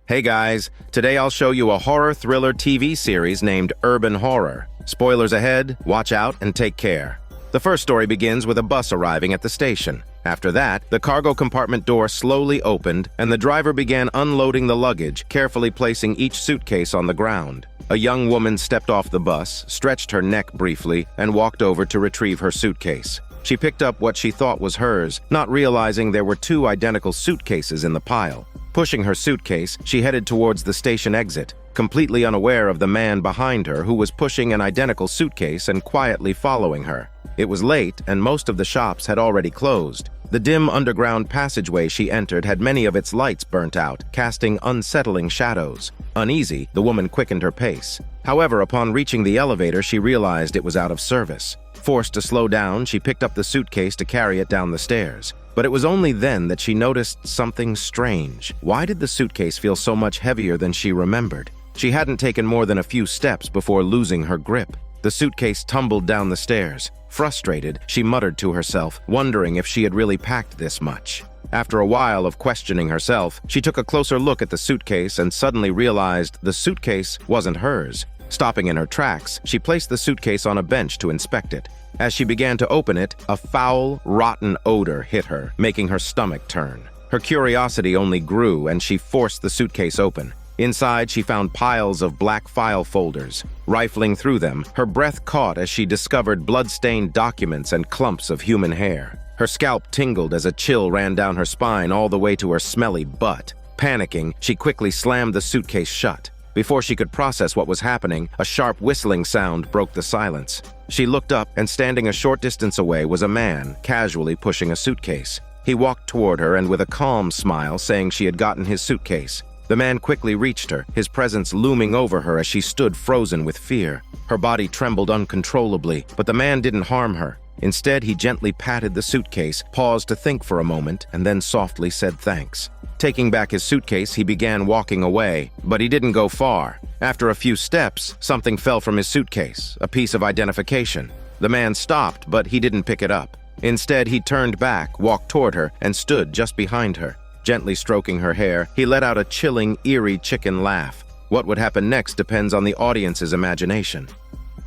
Hey guys, today I'll show you a horror thriller TV series named Urban Horror. Spoilers ahead, watch out and take care. The first story begins with a bus arriving at the station. After that, the cargo compartment door slowly opened and the driver began unloading the luggage, carefully placing each suitcase on the ground. A young woman stepped off the bus, stretched her neck briefly, and walked over to retrieve her suitcase. She picked up what she thought was hers, not realizing there were two identical suitcases in the pile. Pushing her suitcase, she headed towards the station exit, completely unaware of the man behind her who was pushing an identical suitcase and quietly following her. It was late, and most of the shops had already closed. The dim underground passageway she entered had many of its lights burnt out, casting unsettling shadows. Uneasy, the woman quickened her pace. However, upon reaching the elevator, she realized it was out of service. Forced to slow down, she picked up the suitcase to carry it down the stairs. But it was only then that she noticed something strange. Why did the suitcase feel so much heavier than she remembered? She hadn't taken more than a few steps before losing her grip. The suitcase tumbled down the stairs. Frustrated, she muttered to herself, wondering if she had really packed this much. After a while of questioning herself, she took a closer look at the suitcase and suddenly realized the suitcase wasn't hers. Stopping in her tracks, she placed the suitcase on a bench to inspect it. As she began to open it, a foul, rotten odor hit her, making her stomach turn. Her curiosity only grew, and she forced the suitcase open. Inside, she found piles of black file folders. Rifling through them, her breath caught as she discovered blood-stained documents and clumps of human hair. Her scalp tingled as a chill ran down her spine all the way to her smelly butt. Panicking, she quickly slammed the suitcase shut. Before she could process what was happening, a sharp whistling sound broke the silence. She looked up, and standing a short distance away was a man, casually pushing a suitcase. He walked toward her and with a calm smile, saying she had gotten his suitcase. The man quickly reached her, his presence looming over her as she stood frozen with fear. Her body trembled uncontrollably, but the man didn't harm her. Instead, he gently patted the suitcase, paused to think for a moment, and then softly said thanks. Taking back his suitcase, he began walking away, but he didn't go far. After a few steps, something fell from his suitcase, a piece of identification. The man stopped, but he didn't pick it up. Instead, he turned back, walked toward her, and stood just behind her. Gently stroking her hair, he let out a chilling, eerie chicken laugh. What would happen next depends on the audience's imagination.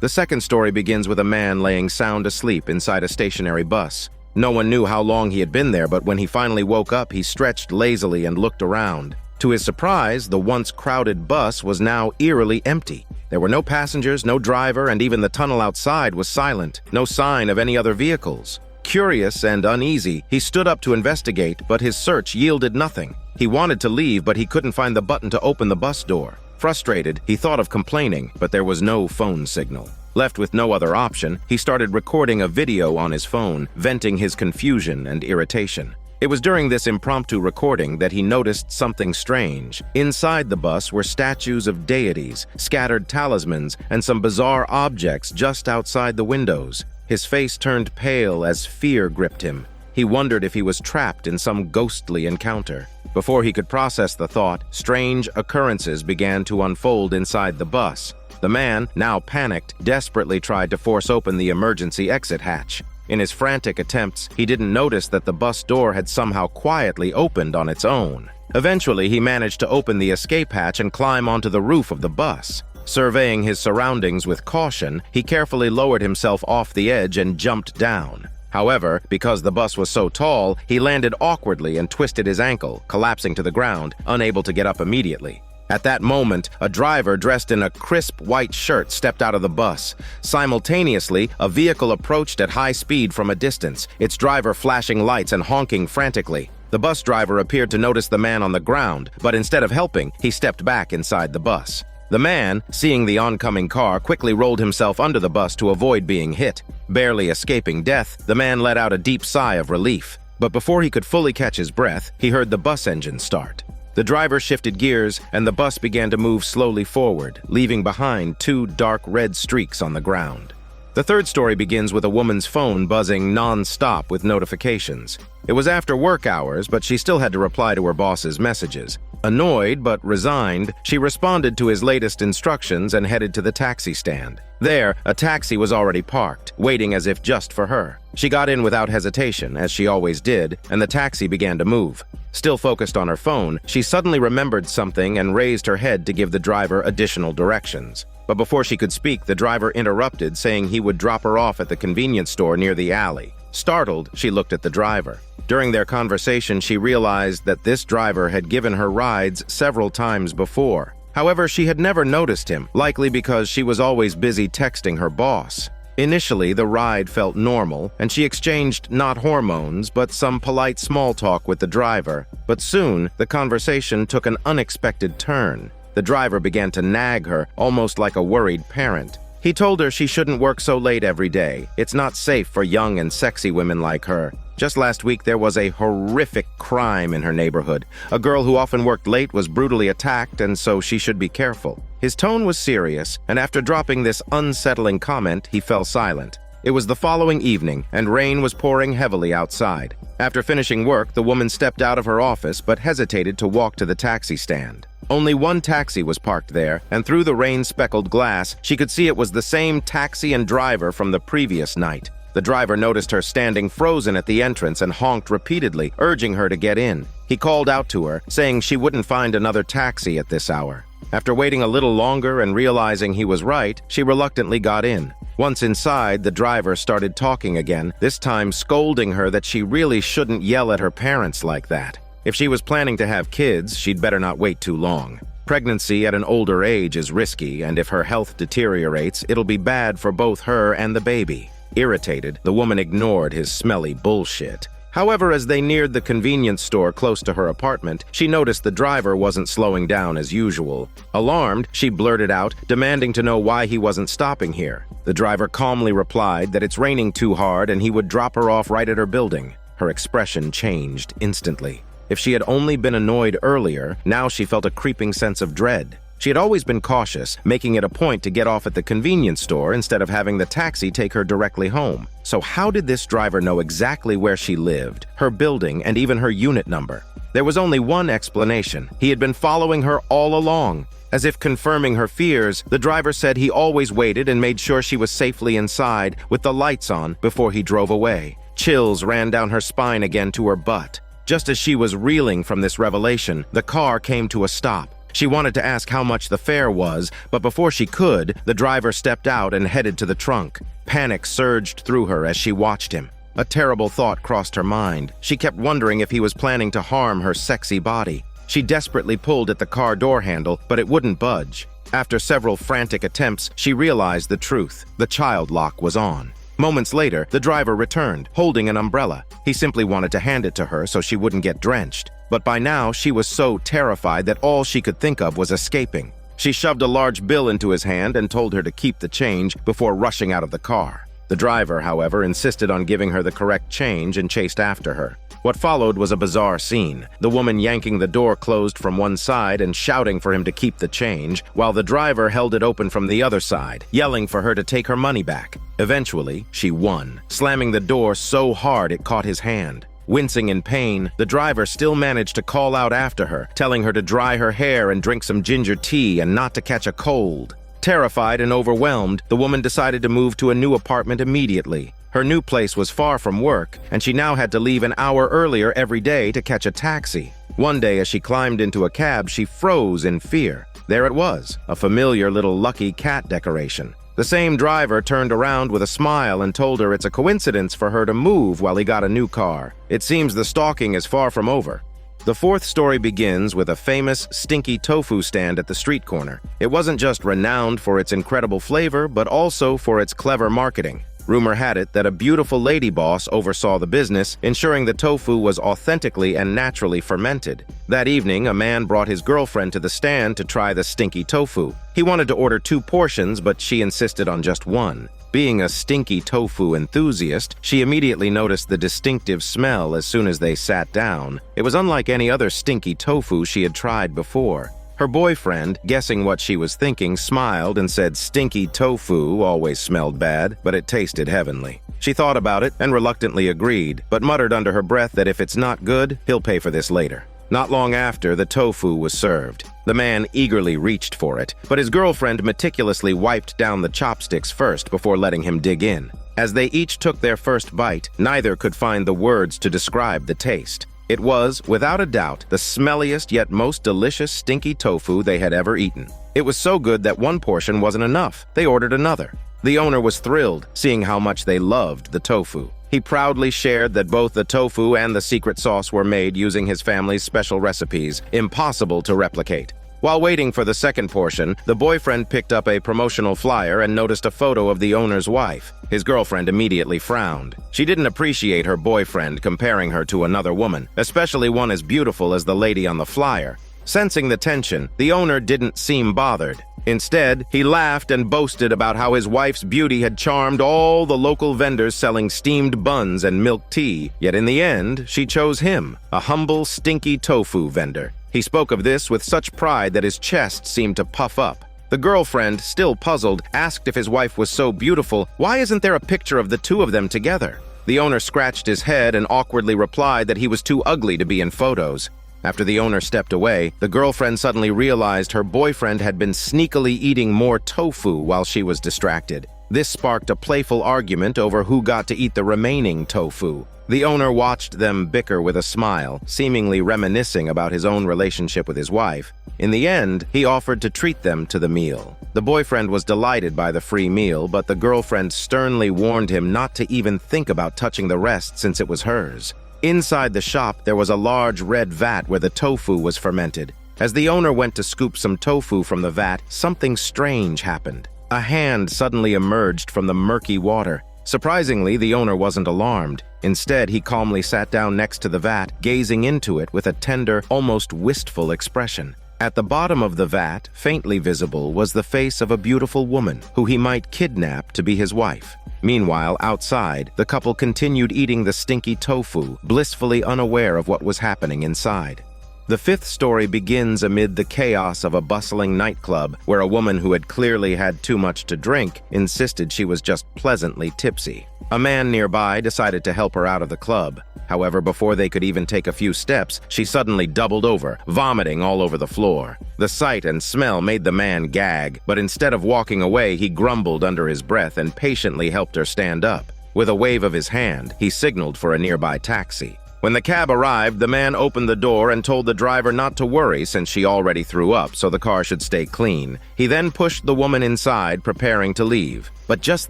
The second story begins with a man laying sound asleep inside a stationary bus. No one knew how long he had been there, but when he finally woke up, he stretched lazily and looked around. To his surprise, the once crowded bus was now eerily empty. There were no passengers, no driver, and even the tunnel outside was silent. No sign of any other vehicles. Curious and uneasy, he stood up to investigate, but his search yielded nothing. He wanted to leave, but he couldn't find the button to open the bus door. Frustrated, he thought of complaining, but there was no phone signal. Left with no other option, he started recording a video on his phone, venting his confusion and irritation. It was during this impromptu recording that he noticed something strange. Inside the bus were statues of deities, scattered talismans, and some bizarre objects just outside the windows. His face turned pale as fear gripped him. He wondered if he was trapped in some ghostly encounter. Before he could process the thought, strange occurrences began to unfold inside the bus. The man, now panicked, desperately tried to force open the emergency exit hatch. In his frantic attempts, he didn't notice that the bus door had somehow quietly opened on its own. Eventually, he managed to open the escape hatch and climb onto the roof of the bus. Surveying his surroundings with caution, he carefully lowered himself off the edge and jumped down. However, because the bus was so tall, he landed awkwardly and twisted his ankle, collapsing to the ground, unable to get up immediately. At that moment, a driver dressed in a crisp white shirt stepped out of the bus. Simultaneously, a vehicle approached at high speed from a distance, its driver flashing lights and honking frantically. The bus driver appeared to notice the man on the ground, but instead of helping, he stepped back inside the bus. The man, seeing the oncoming car, quickly rolled himself under the bus to avoid being hit. Barely escaping death, the man let out a deep sigh of relief. But before he could fully catch his breath, he heard the bus engine start. The driver shifted gears, and the bus began to move slowly forward, leaving behind two dark red streaks on the ground. The third story begins with a woman's phone buzzing non-stop with notifications. It was after work hours, but she still had to reply to her boss's messages. Annoyed but resigned, she responded to his latest instructions and headed to the taxi stand. There, a taxi was already parked, waiting as if just for her. She got in without hesitation, as she always did, and the taxi began to move. Still focused on her phone, she suddenly remembered something and raised her head to give the driver additional directions. But before she could speak, the driver interrupted, saying he would drop her off at the convenience store near the alley. Startled, she looked at the driver. During their conversation, she realized that this driver had given her rides several times before. However, she had never noticed him, likely because she was always busy texting her boss. Initially, the ride felt normal, and she exchanged not hormones, but some polite small talk with the driver. But soon, the conversation took an unexpected turn. The driver began to nag her, almost like a worried parent. He told her she shouldn't work so late every day. It's not safe for young and sexy women like her. Just last week, there was a horrific crime in her neighborhood. A girl who often worked late was brutally attacked, and so she should be careful. His tone was serious, and after dropping this unsettling comment, he fell silent. It was the following evening, and rain was pouring heavily outside. After finishing work, the woman stepped out of her office but hesitated to walk to the taxi stand. Only one taxi was parked there, and through the rain-speckled glass, she could see it was the same taxi and driver from the previous night. The driver noticed her standing frozen at the entrance and honked repeatedly, urging her to get in. He called out to her, saying she wouldn't find another taxi at this hour. After waiting a little longer and realizing he was right, she reluctantly got in. Once inside, the driver started talking again, this time scolding her that she really shouldn't yell at her parents like that. If she was planning to have kids, she'd better not wait too long. Pregnancy at an older age is risky, and if her health deteriorates, it'll be bad for both her and the baby. Irritated, the woman ignored his smelly bullshit. However, as they neared the convenience store close to her apartment, she noticed the driver wasn't slowing down as usual. Alarmed, she blurted out, demanding to know why he wasn't stopping here. The driver calmly replied that it's raining too hard and he would drop her off right at her building. Her expression changed instantly. If she had only been annoyed earlier, now she felt a creeping sense of dread. She had always been cautious, making it a point to get off at the convenience store instead of having the taxi take her directly home. So how did this driver know exactly where she lived, her building, and even her unit number? There was only one explanation. He had been following her all along. As if confirming her fears, the driver said he always waited and made sure she was safely inside with the lights on before he drove away. Chills ran down her spine again to her butt. Just as she was reeling from this revelation, the car came to a stop. She wanted to ask how much the fare was, but before she could, the driver stepped out and headed to the trunk. Panic surged through her as she watched him. A terrible thought crossed her mind. She kept wondering if he was planning to harm her sexy body. She desperately pulled at the car door handle, but it wouldn't budge. After several frantic attempts, she realized the truth. The child lock was on. Moments later, the driver returned, holding an umbrella. He simply wanted to hand it to her so she wouldn't get drenched. But by now, she was so terrified that all she could think of was escaping. She shoved a large bill into his hand and told her to keep the change before rushing out of the car. The driver, however, insisted on giving her the correct change and chased after her. What followed was a bizarre scene, the woman yanking the door closed from one side and shouting for him to keep the change, while the driver held it open from the other side, yelling for her to take her money back. Eventually, she won, slamming the door so hard it caught his hand. Wincing in pain, the driver still managed to call out after her, telling her to dry her hair and drink some ginger tea and not to catch a cold. Terrified and overwhelmed, the woman decided to move to a new apartment immediately. Her new place was far from work, and she now had to leave an hour earlier every day to catch a taxi. One day, as she climbed into a cab, she froze in fear. There it was, a familiar little lucky cat decoration. The same driver turned around with a smile and told her it's a coincidence for her to move while he got a new car. It seems the stalking is far from over. The fourth story begins with a famous stinky tofu stand at the street corner. It wasn't just renowned for its incredible flavor, but also for its clever marketing. Rumor had it that a beautiful lady boss oversaw the business, ensuring the tofu was authentically and naturally fermented. That evening, a man brought his girlfriend to the stand to try the stinky tofu. He wanted to order 2 portions, but she insisted on just 1. Being a stinky tofu enthusiast, she immediately noticed the distinctive smell as soon as they sat down. It was unlike any other stinky tofu she had tried before. Her boyfriend, guessing what she was thinking, smiled and said stinky tofu always smelled bad, but it tasted heavenly. She thought about it and reluctantly agreed, but muttered under her breath that if it's not good, he'll pay for this later. Not long after, the tofu was served. The man eagerly reached for it, but his girlfriend meticulously wiped down the chopsticks first before letting him dig in. As they each took their first bite, neither could find the words to describe the taste. It was, without a doubt, the smelliest yet most delicious stinky tofu they had ever eaten. It was so good that one portion wasn't enough. They ordered another. The owner was thrilled, seeing how much they loved the tofu. He proudly shared that both the tofu and the secret sauce were made using his family's special recipes, impossible to replicate. While waiting for the second portion, the boyfriend picked up a promotional flyer and noticed a photo of the owner's wife. His girlfriend immediately frowned. She didn't appreciate her boyfriend comparing her to another woman, especially one as beautiful as the lady on the flyer. Sensing the tension, the owner didn't seem bothered. Instead, he laughed and boasted about how his wife's beauty had charmed all the local vendors selling steamed buns and milk tea, yet in the end, she chose him, a humble, stinky tofu vendor. He spoke of this with such pride that his chest seemed to puff up. The girlfriend, still puzzled, asked if his wife was so beautiful, why isn't there a picture of the two of them together? The owner scratched his head and awkwardly replied that he was too ugly to be in photos. After the owner stepped away, the girlfriend suddenly realized her boyfriend had been sneakily eating more tofu while she was distracted. This sparked a playful argument over who got to eat the remaining tofu. The owner watched them bicker with a smile, seemingly reminiscing about his own relationship with his wife. In the end, he offered to treat them to the meal. The boyfriend was delighted by the free meal, but the girlfriend sternly warned him not to even think about touching the rest since it was hers. Inside the shop, there was a large red vat where the tofu was fermented. As the owner went to scoop some tofu from the vat, something strange happened. A hand suddenly emerged from the murky water. Surprisingly, the owner wasn't alarmed. Instead, he calmly sat down next to the vat, gazing into it with a tender, almost wistful expression. At the bottom of the vat, faintly visible, was the face of a beautiful woman who he might kidnap to be his wife. Meanwhile, outside, the couple continued eating the stinky tofu, blissfully unaware of what was happening inside. The fifth story begins amid the chaos of a bustling nightclub where a woman who had clearly had too much to drink insisted she was just pleasantly tipsy. A man nearby decided to help her out of the club. However, before they could even take a few steps, she suddenly doubled over, vomiting all over the floor. The sight and smell made the man gag, but instead of walking away, he grumbled under his breath and patiently helped her stand up. With a wave of his hand, he signaled for a nearby taxi. When the cab arrived, the man opened the door and told the driver not to worry since she already threw up, so the car should stay clean. He then pushed the woman inside, preparing to leave. But just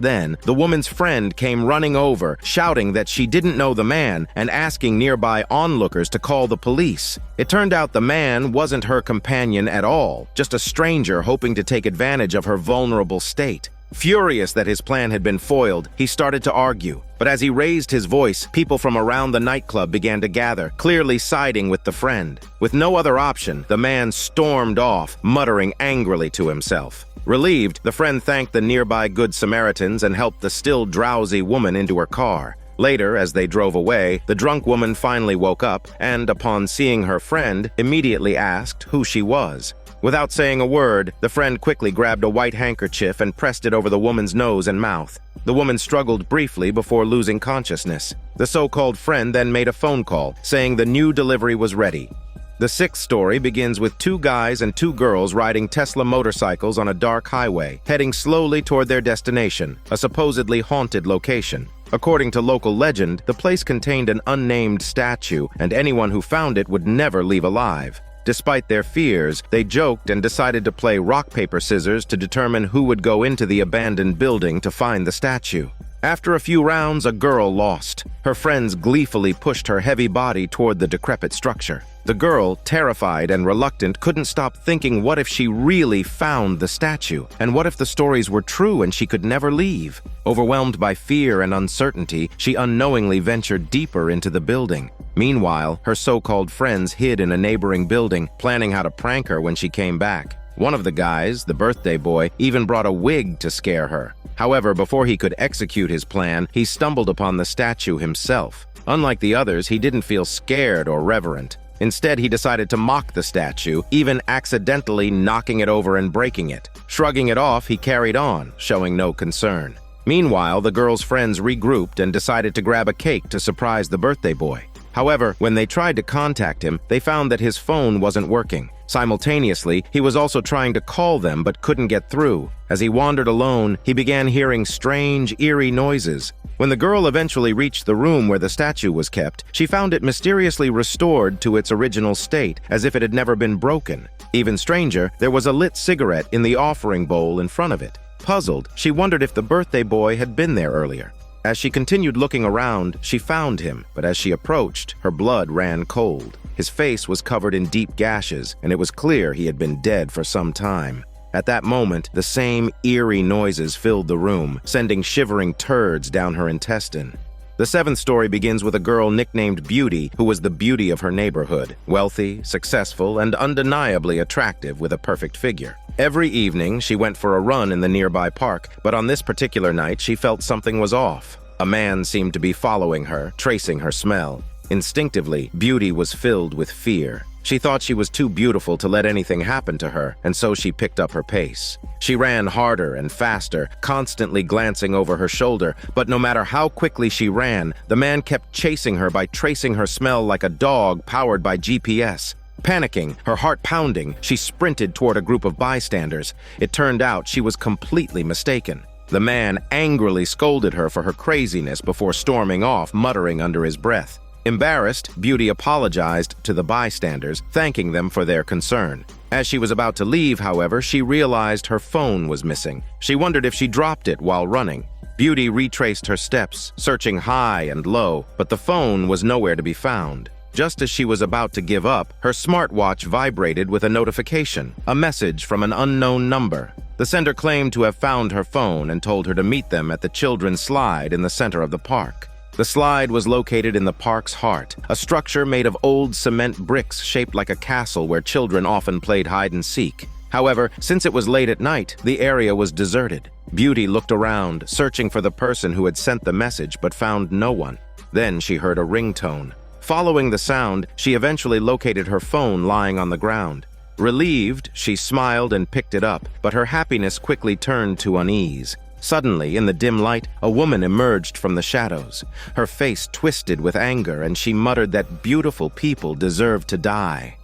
then, the woman's friend came running over, shouting that she didn't know the man and asking nearby onlookers to call the police. It turned out the man wasn't her companion at all, just a stranger hoping to take advantage of her vulnerable state. Furious that his plan had been foiled, he started to argue. But as he raised his voice, people from around the nightclub began to gather, clearly siding with the friend. With no other option, the man stormed off, muttering angrily to himself. Relieved, the friend thanked the nearby Good Samaritans and helped the still drowsy woman into her car. Later, as they drove away, the drunk woman finally woke up and, upon seeing her friend, immediately asked who she was. Without saying a word, the friend quickly grabbed a white handkerchief and pressed it over the woman's nose and mouth. The woman struggled briefly before losing consciousness. The so-called friend then made a phone call, saying the new delivery was ready. The sixth story begins with two guys and two girls riding Tesla motorcycles on a dark highway, heading slowly toward their destination, a supposedly haunted location. According to local legend, the place contained an unnamed statue, and anyone who found it would never leave alive. Despite their fears, they joked and decided to play rock, paper, scissors to determine who would go into the abandoned building to find the statue. After a few rounds, a girl lost. Her friends gleefully pushed her heavy body toward the decrepit structure. The girl, terrified and reluctant, couldn't stop thinking what if she really found the statue, and what if the stories were true and she could never leave? Overwhelmed by fear and uncertainty, she unknowingly ventured deeper into the building. Meanwhile, her so-called friends hid in a neighboring building, planning how to prank her when she came back. One of the guys, the birthday boy, even brought a wig to scare her. However, before he could execute his plan, he stumbled upon the statue himself. Unlike the others, he didn't feel scared or reverent. Instead, he decided to mock the statue, even accidentally knocking it over and breaking it. Shrugging it off, he carried on, showing no concern. Meanwhile, the girl's friends regrouped and decided to grab a cake to surprise the birthday boy. However, when they tried to contact him, they found that his phone wasn't working. Simultaneously, he was also trying to call them but couldn't get through. As he wandered alone, he began hearing strange, eerie noises. When the girl eventually reached the room where the statue was kept, she found it mysteriously restored to its original state, as if it had never been broken. Even stranger, there was a lit cigarette in the offering bowl in front of it. Puzzled, she wondered if the birthday boy had been there earlier. As she continued looking around, she found him, but as she approached, her blood ran cold. His face was covered in deep gashes, and it was clear he had been dead for some time. At that moment, the same eerie noises filled the room, sending shivering turds down her intestine. The seventh story begins with a girl nicknamed Beauty, who was the beauty of her neighborhood, wealthy, successful, and undeniably attractive with a perfect figure. Every evening, she went for a run in the nearby park, but on this particular night, she felt something was off. A man seemed to be following her, tracing her smell. Instinctively, Beauty was filled with fear. She thought she was too beautiful to let anything happen to her, and so she picked up her pace. She ran harder and faster, constantly glancing over her shoulder, but no matter how quickly she ran, the man kept chasing her by tracing her smell like a dog powered by GPS. Panicking, her heart pounding, she sprinted toward a group of bystanders. It turned out she was completely mistaken. The man angrily scolded her for her craziness before storming off, muttering under his breath. Embarrassed, Beauty apologized to the bystanders, thanking them for their concern. As she was about to leave, however, she realized her phone was missing. She wondered if she dropped it while running. Beauty retraced her steps, searching high and low, but the phone was nowhere to be found. Just as she was about to give up, her smartwatch vibrated with a notification, a message from an unknown number. The sender claimed to have found her phone and told her to meet them at the children's slide in the center of the park. The slide was located in the park's heart, a structure made of old cement bricks shaped like a castle where children often played hide and seek. However, since it was late at night, the area was deserted. Beauty looked around, searching for the person who had sent the message, but found no one. Then she heard a ringtone. Following the sound, she eventually located her phone lying on the ground. Relieved, she smiled and picked it up, but her happiness quickly turned to unease. Suddenly, in the dim light, a woman emerged from the shadows. Her face twisted with anger, and she muttered that beautiful people deserve to die.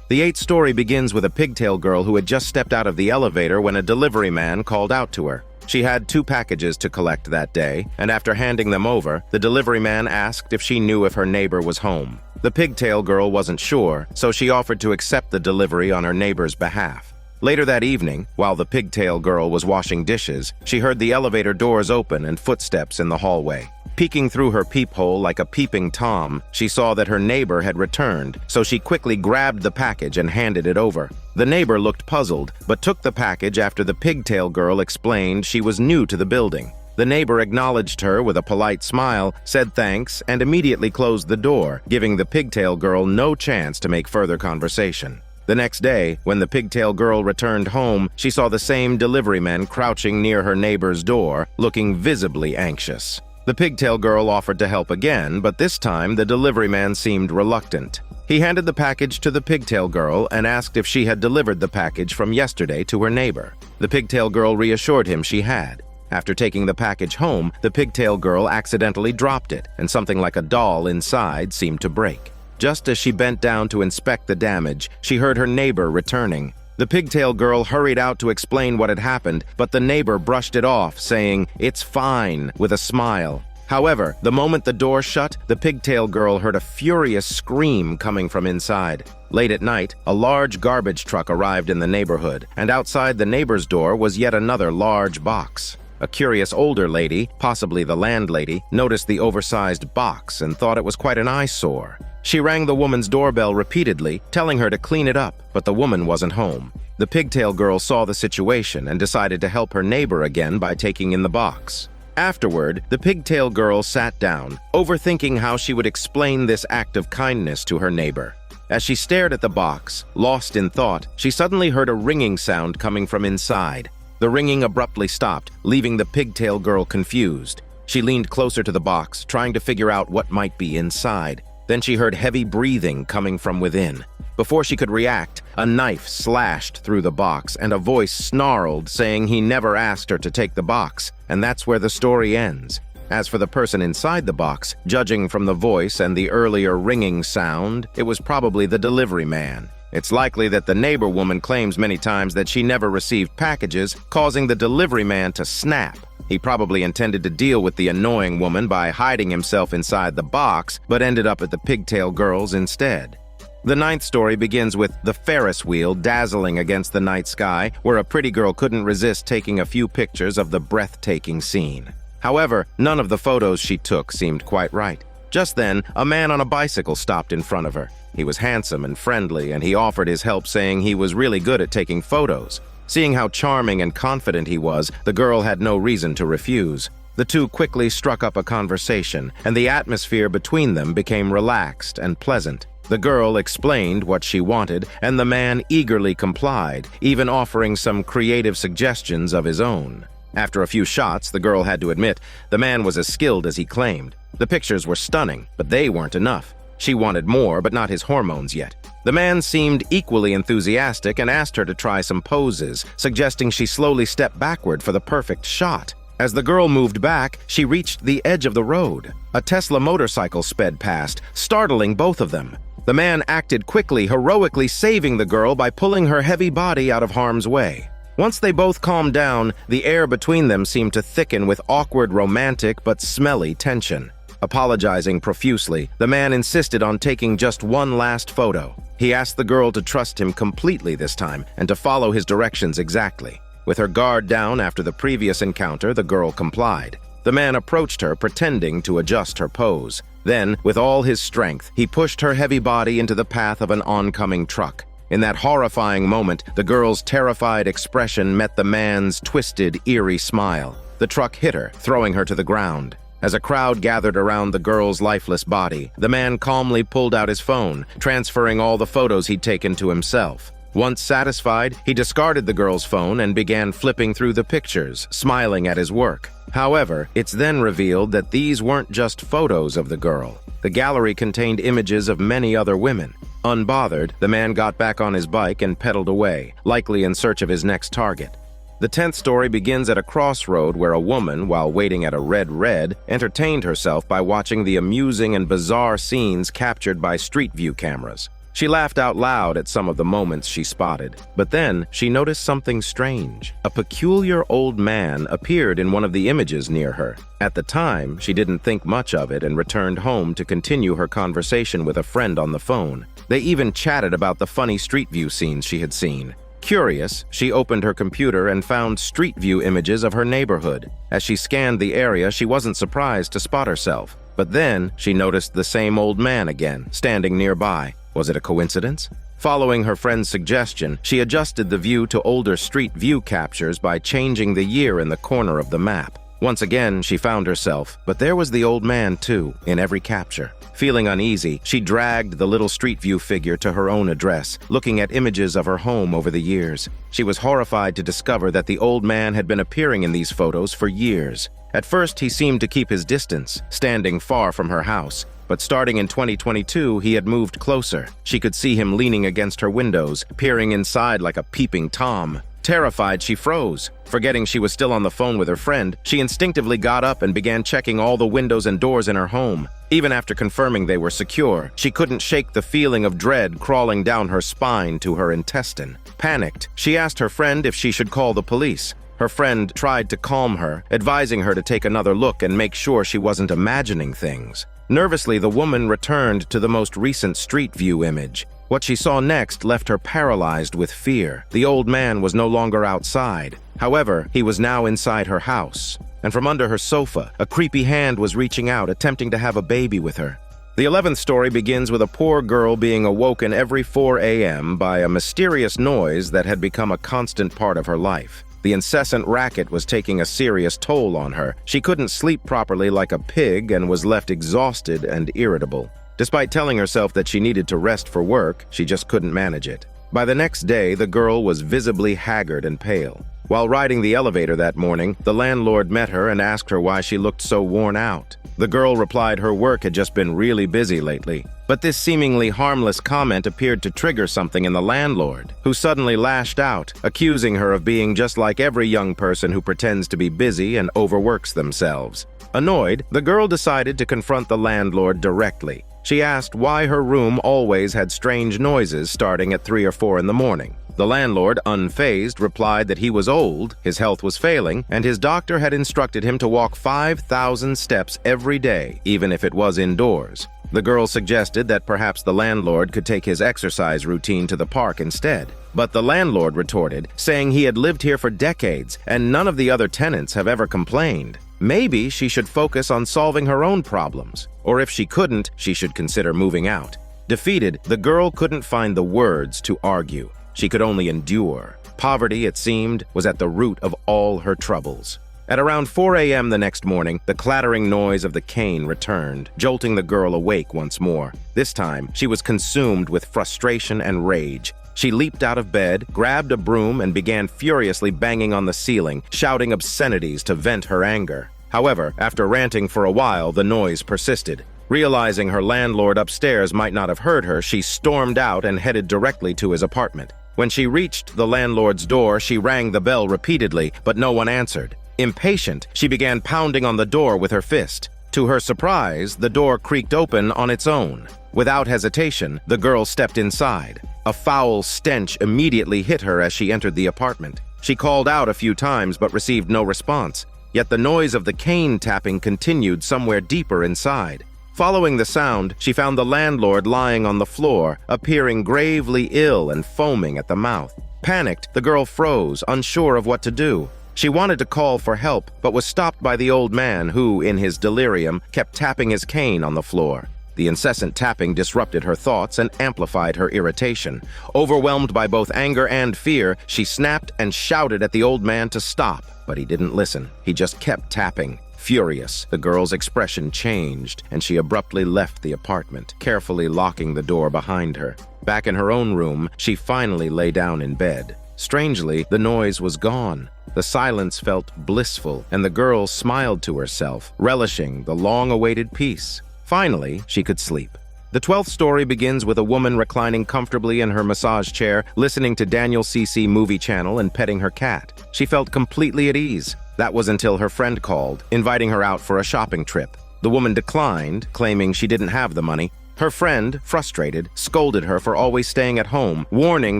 The eighth story begins with a pigtail girl who had just stepped out of the elevator when a delivery man called out to her. She had 2 packages to collect that day, and after handing them over, the delivery man asked if she knew if her neighbor was home. The pigtail girl wasn't sure, so she offered to accept the delivery on her neighbor's behalf. Later that evening, while the pigtail girl was washing dishes, she heard the elevator doors open and footsteps in the hallway. Peeking through her peephole like a peeping Tom, she saw that her neighbor had returned, so she quickly grabbed the package and handed it over. The neighbor looked puzzled, but took the package after the pigtail girl explained she was new to the building. The neighbor acknowledged her with a polite smile, said thanks, and immediately closed the door, giving the pigtail girl no chance to make further conversation. The next day, when the pigtail girl returned home, she saw the same delivery men crouching near her neighbor's door, looking visibly anxious. The pigtail girl offered to help again, but this time the delivery man seemed reluctant. He handed the package to the pigtail girl and asked if she had delivered the package from yesterday to her neighbor. The pigtail girl reassured him she had. After taking the package home, the pigtail girl accidentally dropped it, and something like a doll inside seemed to break. Just as she bent down to inspect the damage, she heard her neighbor returning. The pigtail girl hurried out to explain what had happened, but the neighbor brushed it off, saying, "It's fine," with a smile. However, the moment the door shut, the pigtail girl heard a furious scream coming from inside. Late at night, a large garbage truck arrived in the neighborhood, and outside the neighbor's door was yet another large box. A curious older lady, possibly the landlady, noticed the oversized box and thought it was quite an eyesore. She rang the woman's doorbell repeatedly, telling her to clean it up, but the woman wasn't home. The pigtail girl saw the situation and decided to help her neighbor again by taking in the box. Afterward, the pigtail girl sat down, overthinking how she would explain this act of kindness to her neighbor. As she stared at the box, lost in thought, she suddenly heard a ringing sound coming from inside. The ringing abruptly stopped, leaving the pigtail girl confused. She leaned closer to the box, trying to figure out what might be inside. Then she heard heavy breathing coming from within. Before she could react, a knife slashed through the box and a voice snarled saying he never asked her to take the box, and that's where the story ends. As for the person inside the box, judging from the voice and the earlier ringing sound, it was probably the delivery man. It's likely that the neighbor woman claims many times that she never received packages, causing the delivery man to snap. He probably intended to deal with the annoying woman by hiding himself inside the box, but ended up at the pigtail girls instead. The ninth story begins with the Ferris wheel dazzling against the night sky, where a pretty girl couldn't resist taking a few pictures of the breathtaking scene. However, none of the photos she took seemed quite right. Just then, a man on a bicycle stopped in front of her. He was handsome and friendly, and he offered his help, saying he was really good at taking photos. Seeing how charming and confident he was, the girl had no reason to refuse. The two quickly struck up a conversation, and the atmosphere between them became relaxed and pleasant. The girl explained what she wanted, and the man eagerly complied, even offering some creative suggestions of his own. After a few shots, the girl had to admit, the man was as skilled as he claimed. The pictures were stunning, but they weren't enough. She wanted more, but not his hormones yet. The man seemed equally enthusiastic and asked her to try some poses, suggesting she slowly step backward for the perfect shot. As the girl moved back, she reached the edge of the road. A Tesla motorcycle sped past, startling both of them. The man acted quickly, heroically saving the girl by pulling her heavy body out of harm's way. Once they both calmed down, the air between them seemed to thicken with awkward, romantic, but smelly tension. Apologizing profusely, the man insisted on taking just one last photo. He asked the girl to trust him completely this time and to follow his directions exactly. With her guard down after the previous encounter, the girl complied. The man approached her, pretending to adjust her pose. Then, with all his strength, he pushed her heavy body into the path of an oncoming truck. In that horrifying moment, the girl's terrified expression met the man's twisted, eerie smile. The truck hit her, throwing her to the ground. As a crowd gathered around the girl's lifeless body, the man calmly pulled out his phone, transferring all the photos he'd taken to himself. Once satisfied, he discarded the girl's phone and began flipping through the pictures, smiling at his work. However, it's then revealed that these weren't just photos of the girl. The gallery contained images of many other women. Unbothered, the man got back on his bike and pedaled away, likely in search of his next target. The 10th story begins at a crossroad where a woman, while waiting at a red, entertained herself by watching the amusing and bizarre scenes captured by street view cameras. She laughed out loud at some of the moments she spotted, but then she noticed something strange. A peculiar old man appeared in one of the images near her. At the time, she didn't think much of it and returned home to continue her conversation with a friend on the phone. They even chatted about the funny street view scenes she had seen. Curious, she opened her computer and found street view images of her neighborhood. As she scanned the area, she wasn't surprised to spot herself. But then, she noticed the same old man again, standing nearby. Was it a coincidence? Following her friend's suggestion, she adjusted the view to older street view captures by changing the year in the corner of the map. Once again, she found herself, but there was the old man too, in every capture. Feeling uneasy, she dragged the little street view figure to her own address, looking at images of her home over the years. She was horrified to discover that the old man had been appearing in these photos for years. At first, he seemed to keep his distance, standing far from her house. But starting in 2022, he had moved closer. She could see him leaning against her windows, peering inside like a peeping Tom. Terrified, she froze. Forgetting she was still on the phone with her friend, she instinctively got up and began checking all the windows and doors in her home. Even after confirming they were secure, she couldn't shake the feeling of dread crawling down her spine to her intestine. Panicked, she asked her friend if she should call the police. Her friend tried to calm her, advising her to take another look and make sure she wasn't imagining things. Nervously, the woman returned to the most recent street view image. What she saw next left her paralyzed with fear. The old man was no longer outside. However, he was now inside her house. And from under her sofa, a creepy hand was reaching out, attempting to have a baby with her. The 11th story begins with a poor girl being awoken every 4 a.m. by a mysterious noise that had become a constant part of her life. The incessant racket was taking a serious toll on her. She couldn't sleep properly like a pig and was left exhausted and irritable. Despite telling herself that she needed to rest for work, she just couldn't manage it. By the next day, the girl was visibly haggard and pale. While riding the elevator that morning, the landlord met her and asked her why she looked so worn out. The girl replied her work had just been really busy lately. But this seemingly harmless comment appeared to trigger something in the landlord, who suddenly lashed out, accusing her of being just like every young person who pretends to be busy and overworks themselves. Annoyed, the girl decided to confront the landlord directly. She asked why her room always had strange noises starting at 3 or 4 in the morning. The landlord, unfazed, replied that he was old, his health was failing, and his doctor had instructed him to walk 5,000 steps every day, even if it was indoors. The girl suggested that perhaps the landlord could take his exercise routine to the park instead. But the landlord retorted, saying he had lived here for decades and none of the other tenants have ever complained. Maybe she should focus on solving her own problems, or if she couldn't, she should consider moving out. Defeated, the girl couldn't find the words to argue. She could only endure. Poverty, it seemed, was at the root of all her troubles. At around 4 a.m. the next morning, the clattering noise of the cane returned, jolting the girl awake once more. This time, she was consumed with frustration and rage. She leaped out of bed, grabbed a broom, and began furiously banging on the ceiling, shouting obscenities to vent her anger. However, after ranting for a while, the noise persisted. Realizing her landlord upstairs might not have heard her, she stormed out and headed directly to his apartment. When she reached the landlord's door, she rang the bell repeatedly, but no one answered. Impatient, she began pounding on the door with her fist. To her surprise, the door creaked open on its own. Without hesitation, the girl stepped inside. A foul stench immediately hit her as she entered the apartment. She called out a few times but received no response. Yet the noise of the cane tapping continued somewhere deeper inside. Following the sound, she found the landlord lying on the floor, appearing gravely ill and foaming at the mouth. Panicked, the girl froze, unsure of what to do. She wanted to call for help, but was stopped by the old man who, in his delirium, kept tapping his cane on the floor. The incessant tapping disrupted her thoughts and amplified her irritation. Overwhelmed by both anger and fear, she snapped and shouted at the old man to stop, but he didn't listen. He just kept tapping. Furious, the girl's expression changed, and she abruptly left the apartment, carefully locking the door behind her. Back in her own room, she finally lay down in bed. Strangely, the noise was gone. The silence felt blissful, and the girl smiled to herself, relishing the long-awaited peace. Finally, she could sleep. The 12th story begins with a woman reclining comfortably in her massage chair, listening to Daniel CC Movie Channel and petting her cat. She felt completely at ease. That was until her friend called, inviting her out for a shopping trip. The woman declined, claiming she didn't have the money. Her friend, frustrated, scolded her for always staying at home, warning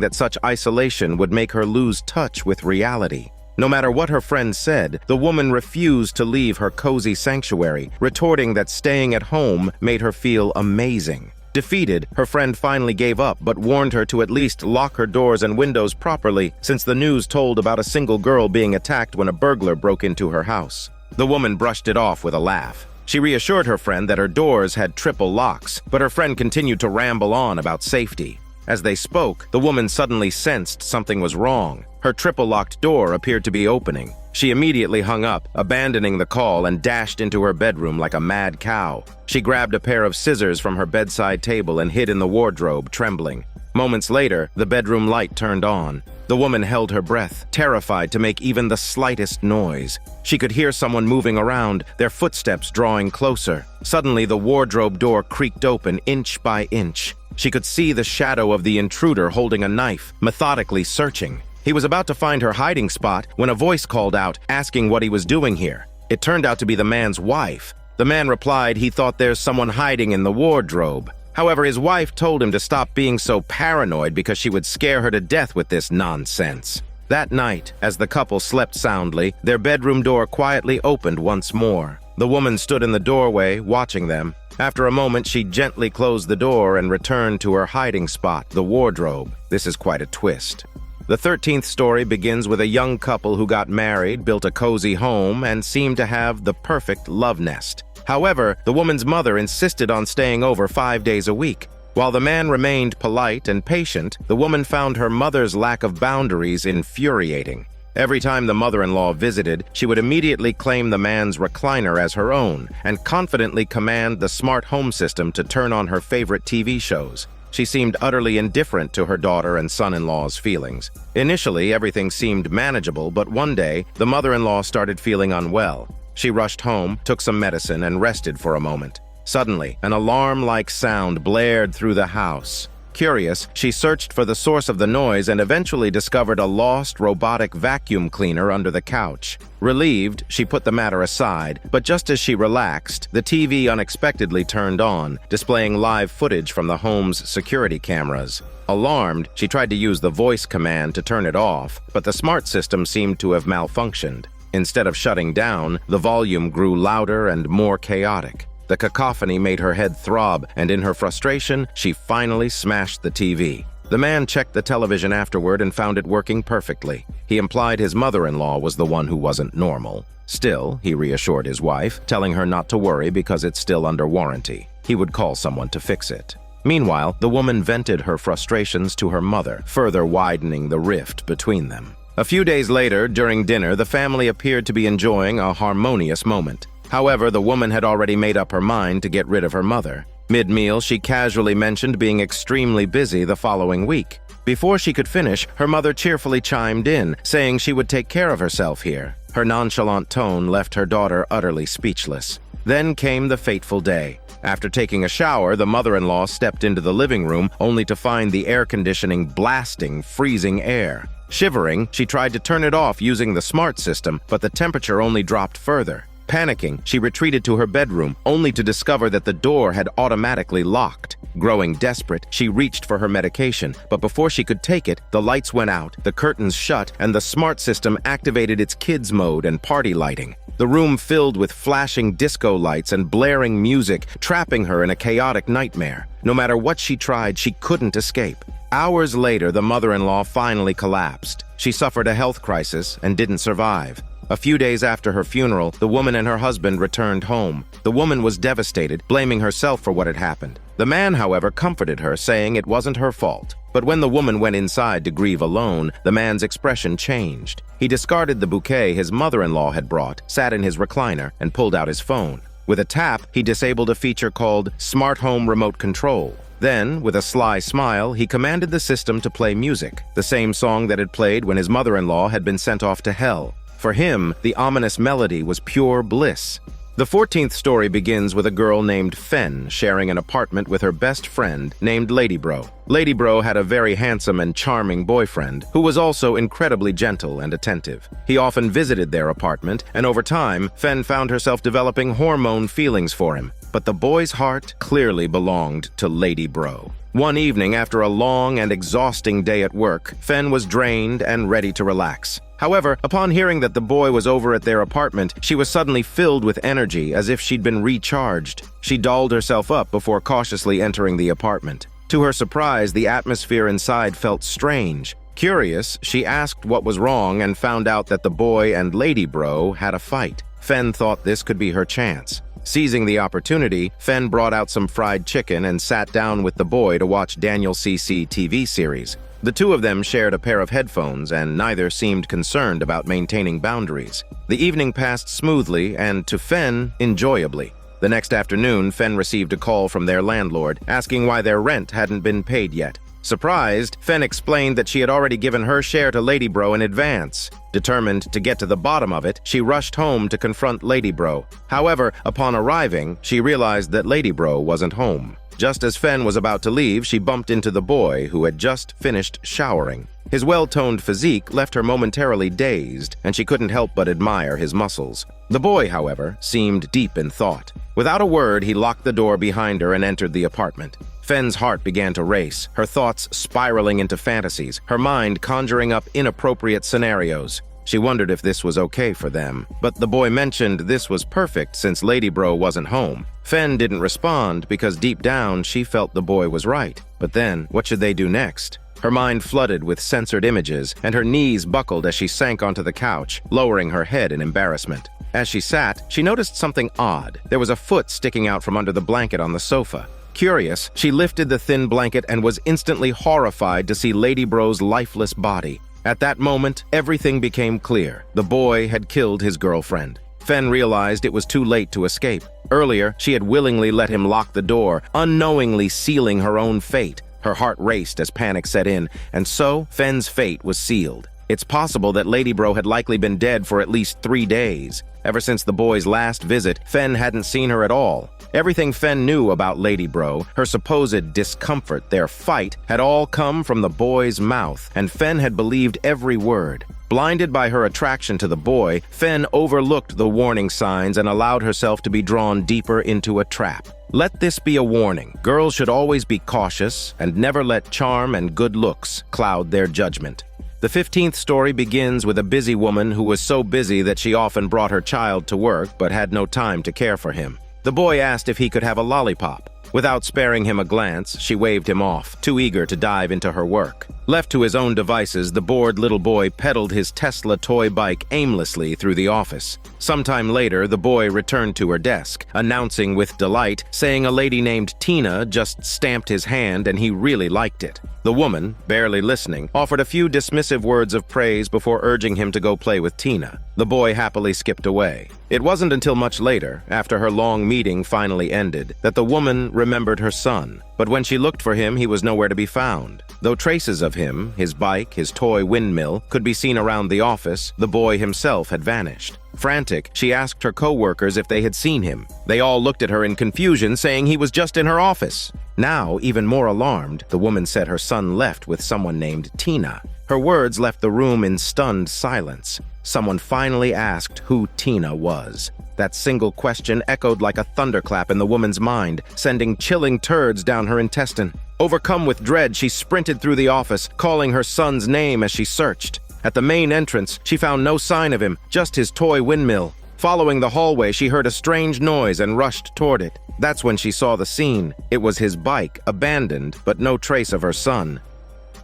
that such isolation would make her lose touch with reality. No matter what her friend said, the woman refused to leave her cozy sanctuary, retorting that staying at home made her feel amazing. Defeated, her friend finally gave up, but warned her to at least lock her doors and windows properly, since the news told about a single girl being attacked when a burglar broke into her house. The woman brushed it off with a laugh. She reassured her friend that her doors had triple locks, but her friend continued to ramble on about safety. As they spoke, the woman suddenly sensed something was wrong. Her triple-locked door appeared to be opening. She immediately hung up, abandoning the call, and dashed into her bedroom like a mad cow. She grabbed a pair of scissors from her bedside table and hid in the wardrobe, trembling. Moments later, the bedroom light turned on. The woman held her breath, terrified to make even the slightest noise. She could hear someone moving around, their footsteps drawing closer. Suddenly, the wardrobe door creaked open inch by inch. She could see the shadow of the intruder holding a knife, methodically searching. He was about to find her hiding spot when a voice called out, asking what he was doing here. It turned out to be the man's wife. The man replied he thought there's someone hiding in the wardrobe. However, his wife told him to stop being so paranoid because she would scare her to death with this nonsense. That night, as the couple slept soundly, their bedroom door quietly opened once more. The woman stood in the doorway, watching them. After a moment, she gently closed the door and returned to her hiding spot, the wardrobe. This is quite a twist. The 13th story begins with a young couple who got married, built a cozy home, and seemed to have the perfect love nest. However, the woman's mother insisted on staying over 5 days a week. While the man remained polite and patient, the woman found her mother's lack of boundaries infuriating. Every time the mother-in-law visited, she would immediately claim the man's recliner as her own and confidently command the smart home system to turn on her favorite TV shows. She seemed utterly indifferent to her daughter and son-in-law's feelings. Initially, everything seemed manageable, but one day, the mother-in-law started feeling unwell. She rushed home, took some medicine, and rested for a moment. Suddenly, an alarm-like sound blared through the house. Curious, she searched for the source of the noise and eventually discovered a lost robotic vacuum cleaner under the couch. Relieved, she put the matter aside, but just as she relaxed, the TV unexpectedly turned on, displaying live footage from the home's security cameras. Alarmed, she tried to use the voice command to turn it off, but the smart system seemed to have malfunctioned. Instead of shutting down, the volume grew louder and more chaotic. The cacophony made her head throb, and in her frustration, she finally smashed the TV. The man checked the television afterward and found it working perfectly. He implied his mother-in-law was the one who wasn't normal. Still, he reassured his wife, telling her not to worry because it's still under warranty. He would call someone to fix it. Meanwhile, the woman vented her frustrations to her mother, further widening the rift between them. A few days later, during dinner, the family appeared to be enjoying a harmonious moment. However, the woman had already made up her mind to get rid of her mother. Mid-meal, she casually mentioned being extremely busy the following week. Before she could finish, her mother cheerfully chimed in, saying she would take care of herself here. Her nonchalant tone left her daughter utterly speechless. Then came the fateful day. After taking a shower, the mother-in-law stepped into the living room, only to find the air conditioning blasting freezing air. Shivering, she tried to turn it off using the smart system, but the temperature only dropped further. Panicking, she retreated to her bedroom, only to discover that the door had automatically locked. Growing desperate, she reached for her medication, but before she could take it, the lights went out, the curtains shut, and the smart system activated its kids mode and party lighting. The room filled with flashing disco lights and blaring music, trapping her in a chaotic nightmare. No matter what she tried, she couldn't escape. Hours later, the mother-in-law finally collapsed. She suffered a health crisis and didn't survive. A few days after her funeral, the woman and her husband returned home. The woman was devastated, blaming herself for what had happened. The man, however, comforted her, saying it wasn't her fault. But when the woman went inside to grieve alone, the man's expression changed. He discarded the bouquet his mother-in-law had brought, sat in his recliner, and pulled out his phone. With a tap, he disabled a feature called Smart Home Remote Control. Then, with a sly smile, he commanded the system to play music, the same song that had played when his mother-in-law had been sent off to hell. For him, the ominous melody was pure bliss. The 14th story begins with a girl named Fen sharing an apartment with her best friend named Ladybro. Ladybro had a very handsome and charming boyfriend who was also incredibly gentle and attentive. He often visited their apartment, and over time, Fen found herself developing hormone feelings for him. But the boy's heart clearly belonged to Ladybro. One evening, after a long and exhausting day at work, Fen was drained and ready to relax. However, upon hearing that the boy was over at their apartment, she was suddenly filled with energy as if she'd been recharged. She dolled herself up before cautiously entering the apartment. To her surprise, the atmosphere inside felt strange. Curious, she asked what was wrong and found out that the boy and Ladybro had a fight. Fen thought this could be her chance. Seizing the opportunity, Fen brought out some fried chicken and sat down with the boy to watch Daniel C.C. TV series. The two of them shared a pair of headphones, and neither seemed concerned about maintaining boundaries. The evening passed smoothly and, to Fen, enjoyably. The next afternoon, Fen received a call from their landlord, asking why their rent hadn't been paid yet. Surprised, Fen explained that she had already given her share to Ladybro in advance. Determined to get to the bottom of it, she rushed home to confront Ladybro. However, upon arriving, she realized that Ladybro wasn't home. Just as Fen was about to leave, she bumped into the boy, who had just finished showering. His well-toned physique left her momentarily dazed, and she couldn't help but admire his muscles. The boy, however, seemed deep in thought. Without a word, he locked the door behind her and entered the apartment. Fen's heart began to race, her thoughts spiraling into fantasies, her mind conjuring up inappropriate scenarios. She wondered if this was okay for them, but the boy mentioned this was perfect since Ladybro wasn't home. Fen didn't respond because deep down she felt the boy was right. But then, what should they do next? Her mind flooded with censored images, and her knees buckled as she sank onto the couch, lowering her head in embarrassment. As she sat, she noticed something odd. There was a foot sticking out from under the blanket on the sofa. Curious, she lifted the thin blanket and was instantly horrified to see Ladybro's lifeless body. At that moment, everything became clear. The boy had killed his girlfriend. Fen realized it was too late to escape. Earlier, she had willingly let him lock the door, unknowingly sealing her own fate. Her heart raced as panic set in, and so Fen's fate was sealed. It's possible that Lady Bro had likely been dead for at least 3 days. Ever since the boy's last visit, Fen hadn't seen her at all. Everything Fen knew about Lady Bro, her supposed discomfort, their fight, had all come from the boy's mouth, and Fen had believed every word. Blinded by her attraction to the boy, Fen overlooked the warning signs and allowed herself to be drawn deeper into a trap. Let this be a warning. Girls should always be cautious and never let charm and good looks cloud their judgment. The 15th story begins with a busy woman who was so busy that she often brought her child to work but had no time to care for him. The boy asked if he could have a lollipop. Without sparing him a glance, she waved him off, too eager to dive into her work. Left to his own devices, the bored little boy pedaled his Tesla toy bike aimlessly through the office. Sometime later, the boy returned to her desk, announcing with delight, saying a lady named Tina just stamped his hand and he really liked it. The woman, barely listening, offered a few dismissive words of praise before urging him to go play with Tina. The boy happily skipped away. It wasn't until much later, after her long meeting finally ended, that the woman remembered her son. But when she looked for him, he was nowhere to be found. Though traces of him, his bike, his toy windmill, could be seen around the office, the boy himself had vanished. Frantic, she asked her co-workers if they had seen him. They all looked at her in confusion, saying he was just in her office. Now, even more alarmed, the woman said her son left with someone named Tina. Her words left the room in stunned silence. Someone finally asked who Tina was. That single question echoed like a thunderclap in the woman's mind, sending chilling turds down her intestine. Overcome with dread, she sprinted through the office, calling her son's name as she searched. At the main entrance, she found no sign of him, just his toy windmill. Following the hallway, she heard a strange noise and rushed toward it. That's when she saw the scene. It was his bike, abandoned, but no trace of her son.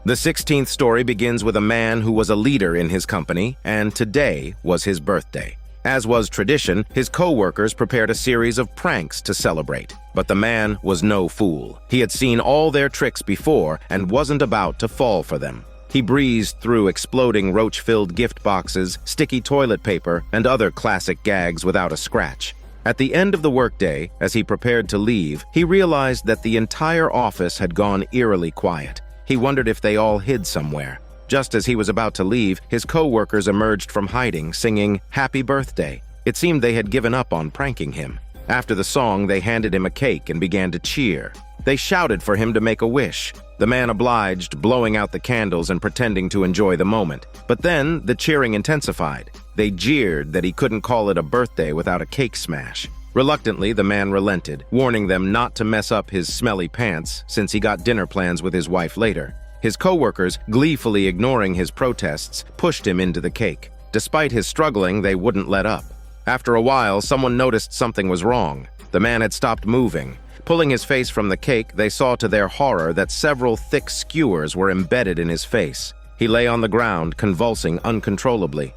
The 16th story begins with a man who was a leader in his company, and today was his birthday. As was tradition, his co-workers prepared a series of pranks to celebrate. But the man was no fool. He had seen all their tricks before and wasn't about to fall for them. He breezed through exploding roach-filled gift boxes, sticky toilet paper, and other classic gags without a scratch. At the end of the workday, as he prepared to leave, he realized that the entire office had gone eerily quiet. He wondered if they all hid somewhere. Just as he was about to leave, his co-workers emerged from hiding, singing "Happy Birthday." It seemed they had given up on pranking him. After the song, they handed him a cake and began to cheer. They shouted for him to make a wish. The man obliged, blowing out the candles and pretending to enjoy the moment. But then, the cheering intensified. They jeered that he couldn't call it a birthday without a cake smash. Reluctantly, the man relented, warning them not to mess up his smelly pants since he got dinner plans with his wife later. His co-workers, gleefully ignoring his protests, pushed him into the cake. Despite his struggling, they wouldn't let up. After a while, someone noticed something was wrong. The man had stopped moving. Pulling his face from the cake, they saw to their horror that several thick skewers were embedded in his face. He lay on the ground, convulsing uncontrollably.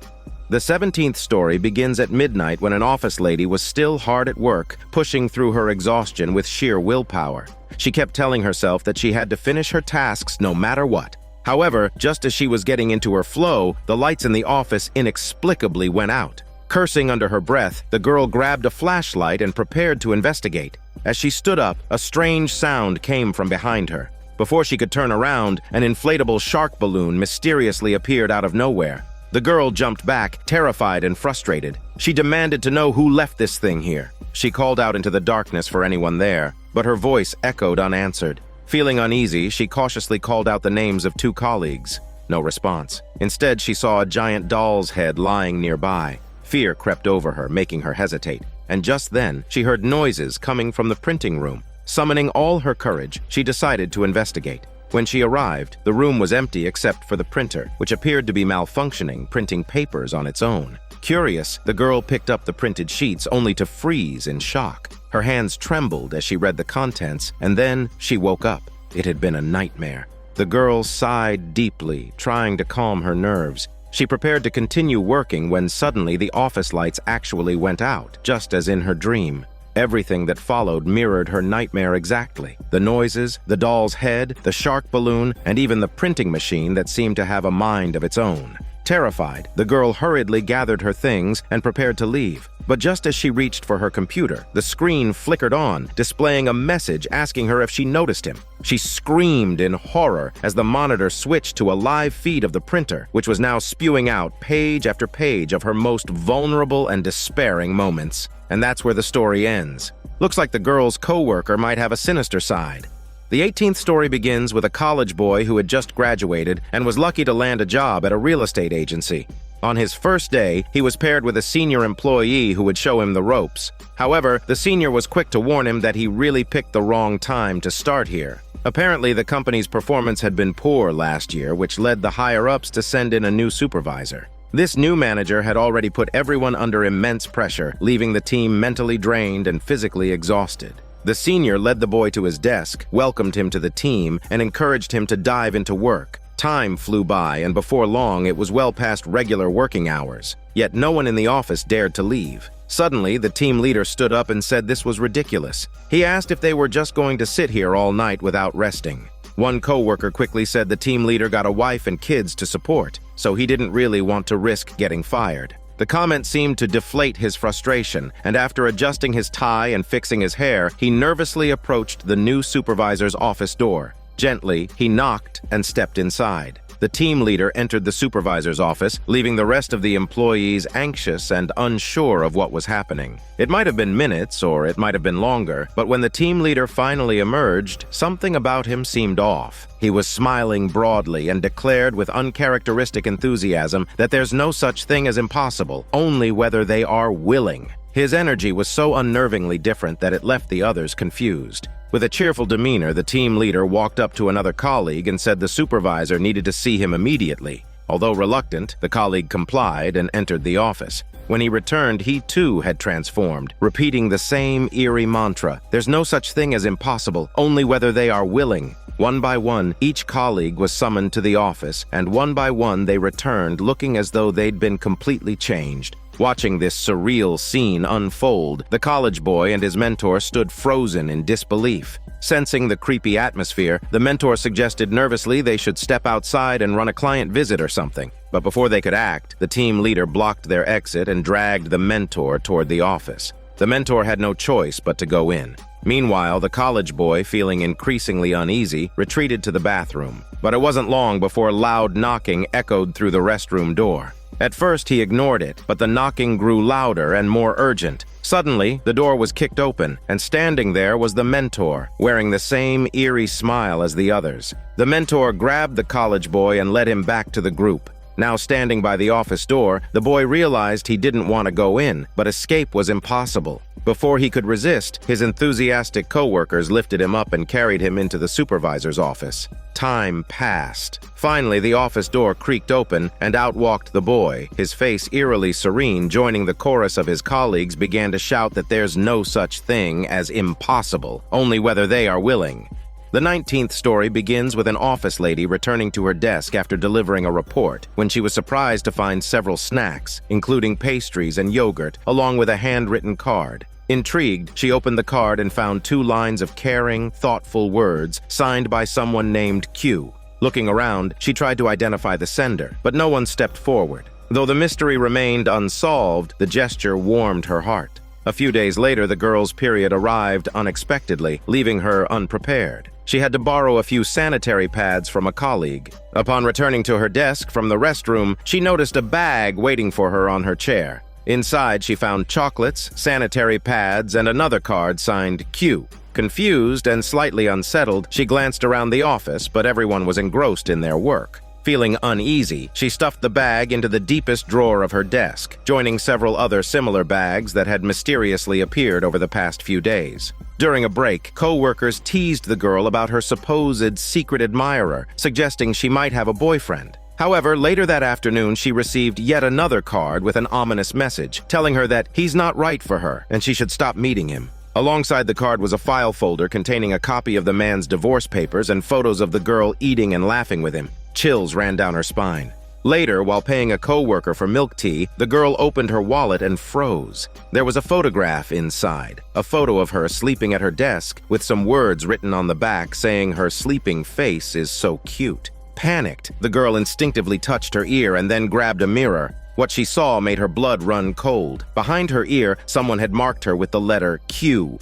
The 17th story begins at midnight when an office lady was still hard at work, pushing through her exhaustion with sheer willpower. She kept telling herself that she had to finish her tasks no matter what. However, just as she was getting into her flow, the lights in the office inexplicably went out. Cursing under her breath, the girl grabbed a flashlight and prepared to investigate. As she stood up, a strange sound came from behind her. Before she could turn around, an inflatable shark balloon mysteriously appeared out of nowhere. The girl jumped back, terrified and frustrated. She demanded to know who left this thing here. She called out into the darkness for anyone there, but her voice echoed unanswered. Feeling uneasy, she cautiously called out the names of 2 colleagues. No response. Instead, she saw a giant doll's head lying nearby. Fear crept over her, making her hesitate. And just then, she heard noises coming from the printing room. Summoning all her courage, she decided to investigate. When she arrived, the room was empty except for the printer, which appeared to be malfunctioning, printing papers on its own. Curious, the girl picked up the printed sheets only to freeze in shock. Her hands trembled as she read the contents, and then she woke up. It had been a nightmare. The girl sighed deeply, trying to calm her nerves. She prepared to continue working when suddenly the office lights actually went out, just as in her dream. Everything that followed mirrored her nightmare exactly. The noises, the doll's head, the shark balloon, and even the printing machine that seemed to have a mind of its own. Terrified, the girl hurriedly gathered her things and prepared to leave. But just as she reached for her computer, the screen flickered on, displaying a message asking her if she noticed him. She screamed in horror as the monitor switched to a live feed of the printer, which was now spewing out page after page of her most vulnerable and despairing moments. And that's where the story ends. Looks like the girl's co-worker might have a sinister side. The 18th story begins with a college boy who had just graduated and was lucky to land a job at a real estate agency. On his first day, he was paired with a senior employee who would show him the ropes. However, the senior was quick to warn him that he really picked the wrong time to start here. Apparently, the company's performance had been poor last year, which led the higher-ups to send in a new supervisor. This new manager had already put everyone under immense pressure, leaving the team mentally drained and physically exhausted. The senior led the boy to his desk, welcomed him to the team, and encouraged him to dive into work. Time flew by, and before long, it was well past regular working hours. Yet no one in the office dared to leave. Suddenly, the team leader stood up and said this was ridiculous. He asked if they were just going to sit here all night without resting. One coworker quickly said the team leader got a wife and kids to support, so he didn't really want to risk getting fired. The comment seemed to deflate his frustration, and after adjusting his tie and fixing his hair, he nervously approached the new supervisor's office door. Gently, he knocked and stepped inside. The team leader entered the supervisor's office, leaving the rest of the employees anxious and unsure of what was happening. It might have been minutes, or it might have been longer, but when the team leader finally emerged, something about him seemed off. He was smiling broadly and declared with uncharacteristic enthusiasm that there's no such thing as impossible, only whether they are willing. His energy was so unnervingly different that it left the others confused. With a cheerful demeanor, the team leader walked up to another colleague and said the supervisor needed to see him immediately. Although reluctant, the colleague complied and entered the office. When he returned, he too had transformed, repeating the same eerie mantra, "There's no such thing as impossible, only whether they are willing." One by one, each colleague was summoned to the office, and one by one they returned looking as though they'd been completely changed. Watching this surreal scene unfold, the college boy and his mentor stood frozen in disbelief. Sensing the creepy atmosphere, the mentor suggested nervously they should step outside and run a client visit or something. But before they could act, the team leader blocked their exit and dragged the mentor toward the office. The mentor had no choice but to go in. Meanwhile, the college boy, feeling increasingly uneasy, retreated to the bathroom. But it wasn't long before loud knocking echoed through the restroom door. At first, he ignored it, but the knocking grew louder and more urgent. Suddenly, the door was kicked open, and standing there was the mentor, wearing the same eerie smile as the others. The mentor grabbed the college boy and led him back to the group. Now standing by the office door, the boy realized he didn't want to go in, but escape was impossible. Before he could resist, his enthusiastic coworkers lifted him up and carried him into the supervisor's office. Time passed. Finally, the office door creaked open, and out walked the boy. His face eerily serene, joining the chorus of his colleagues, began to shout that there's no such thing as impossible, only whether they are willing. The 19th story begins with an office lady returning to her desk after delivering a report, when she was surprised to find several snacks, including pastries and yogurt, along with a handwritten card. Intrigued, she opened the card and found 2 lines of caring, thoughtful words signed by someone named Q. Looking around, she tried to identify the sender, but no one stepped forward. Though the mystery remained unsolved, the gesture warmed her heart. A few days later, the girl's period arrived unexpectedly, leaving her unprepared. She had to borrow a few sanitary pads from a colleague. Upon returning to her desk from the restroom, she noticed a bag waiting for her on her chair. Inside, she found chocolates, sanitary pads, and another card signed Q. Confused and slightly unsettled, she glanced around the office, but everyone was engrossed in their work. Feeling uneasy, she stuffed the bag into the deepest drawer of her desk, joining several other similar bags that had mysteriously appeared over the past few days. During a break, co-workers teased the girl about her supposed secret admirer, suggesting she might have a boyfriend. However, later that afternoon, she received yet another card with an ominous message, telling her that he's not right for her and she should stop meeting him. Alongside the card was a file folder containing a copy of the man's divorce papers and photos of the girl eating and laughing with him. Chills ran down her spine. Later, while paying a co-worker for milk tea, the girl opened her wallet and froze. There was a photograph inside, a photo of her sleeping at her desk with some words written on the back saying her sleeping face is so cute. Panicked, the girl instinctively touched her ear and then grabbed a mirror. What she saw made her blood run cold. Behind her ear, someone had marked her with the letter Q.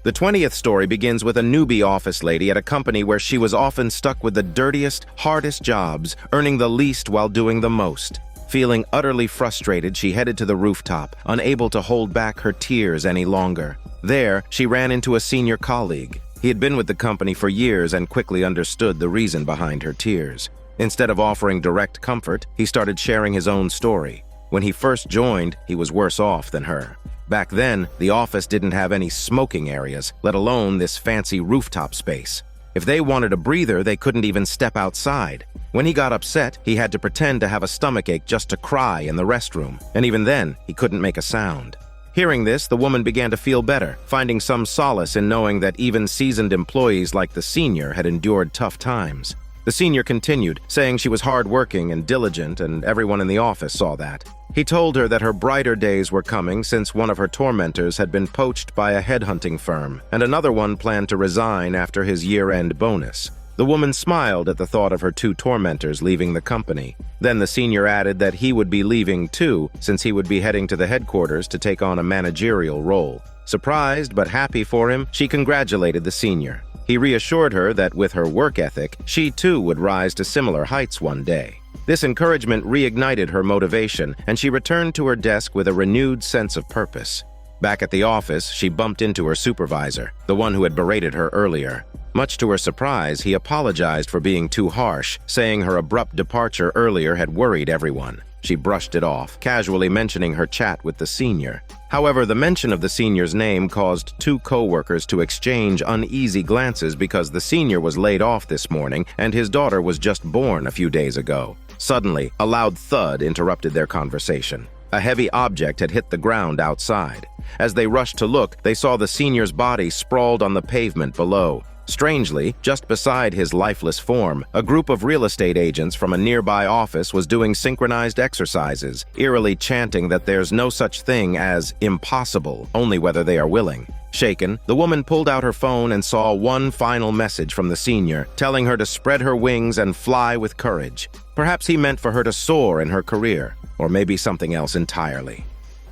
The 20th story begins with a newbie office lady at a company where she was often stuck with the dirtiest, hardest jobs, earning the least while doing the most. Feeling utterly frustrated, she headed to the rooftop, unable to hold back her tears any longer. There, she ran into a senior colleague. He had been with the company for years and quickly understood the reason behind her tears. Instead of offering direct comfort, he started sharing his own story. When he first joined, he was worse off than her. Back then, the office didn't have any smoking areas, let alone this fancy rooftop space. If they wanted a breather, they couldn't even step outside. When he got upset, he had to pretend to have a stomachache just to cry in the restroom, and even then, he couldn't make a sound. Hearing this, the woman began to feel better, finding some solace in knowing that even seasoned employees like the senior had endured tough times. The senior continued, saying she was hardworking and diligent, and everyone in the office saw that. He told her that her brighter days were coming since one of her tormentors had been poached by a headhunting firm, and another one planned to resign after his year-end bonus. The woman smiled at the thought of her two tormentors leaving the company. Then the senior added that he would be leaving too, since he would be heading to the headquarters to take on a managerial role. Surprised but happy for him, she congratulated the senior. He reassured her that with her work ethic, she too would rise to similar heights one day. This encouragement reignited her motivation, and she returned to her desk with a renewed sense of purpose. Back at the office, she bumped into her supervisor, the one who had berated her earlier. Much to her surprise, he apologized for being too harsh, saying her abrupt departure earlier had worried everyone. She brushed it off, casually mentioning her chat with the senior. However, the mention of the senior's name caused two co-workers to exchange uneasy glances because the senior was laid off this morning and his daughter was just born a few days ago. Suddenly, a loud thud interrupted their conversation. A heavy object had hit the ground outside. As they rushed to look, they saw the senior's body sprawled on the pavement below. Strangely, just beside his lifeless form, a group of real estate agents from a nearby office was doing synchronized exercises, eerily chanting that there's no such thing as impossible, only whether they are willing. Shaken, the woman pulled out her phone and saw one final message from the senior, telling her to spread her wings and fly with courage. Perhaps he meant for her to soar in her career, or maybe something else entirely.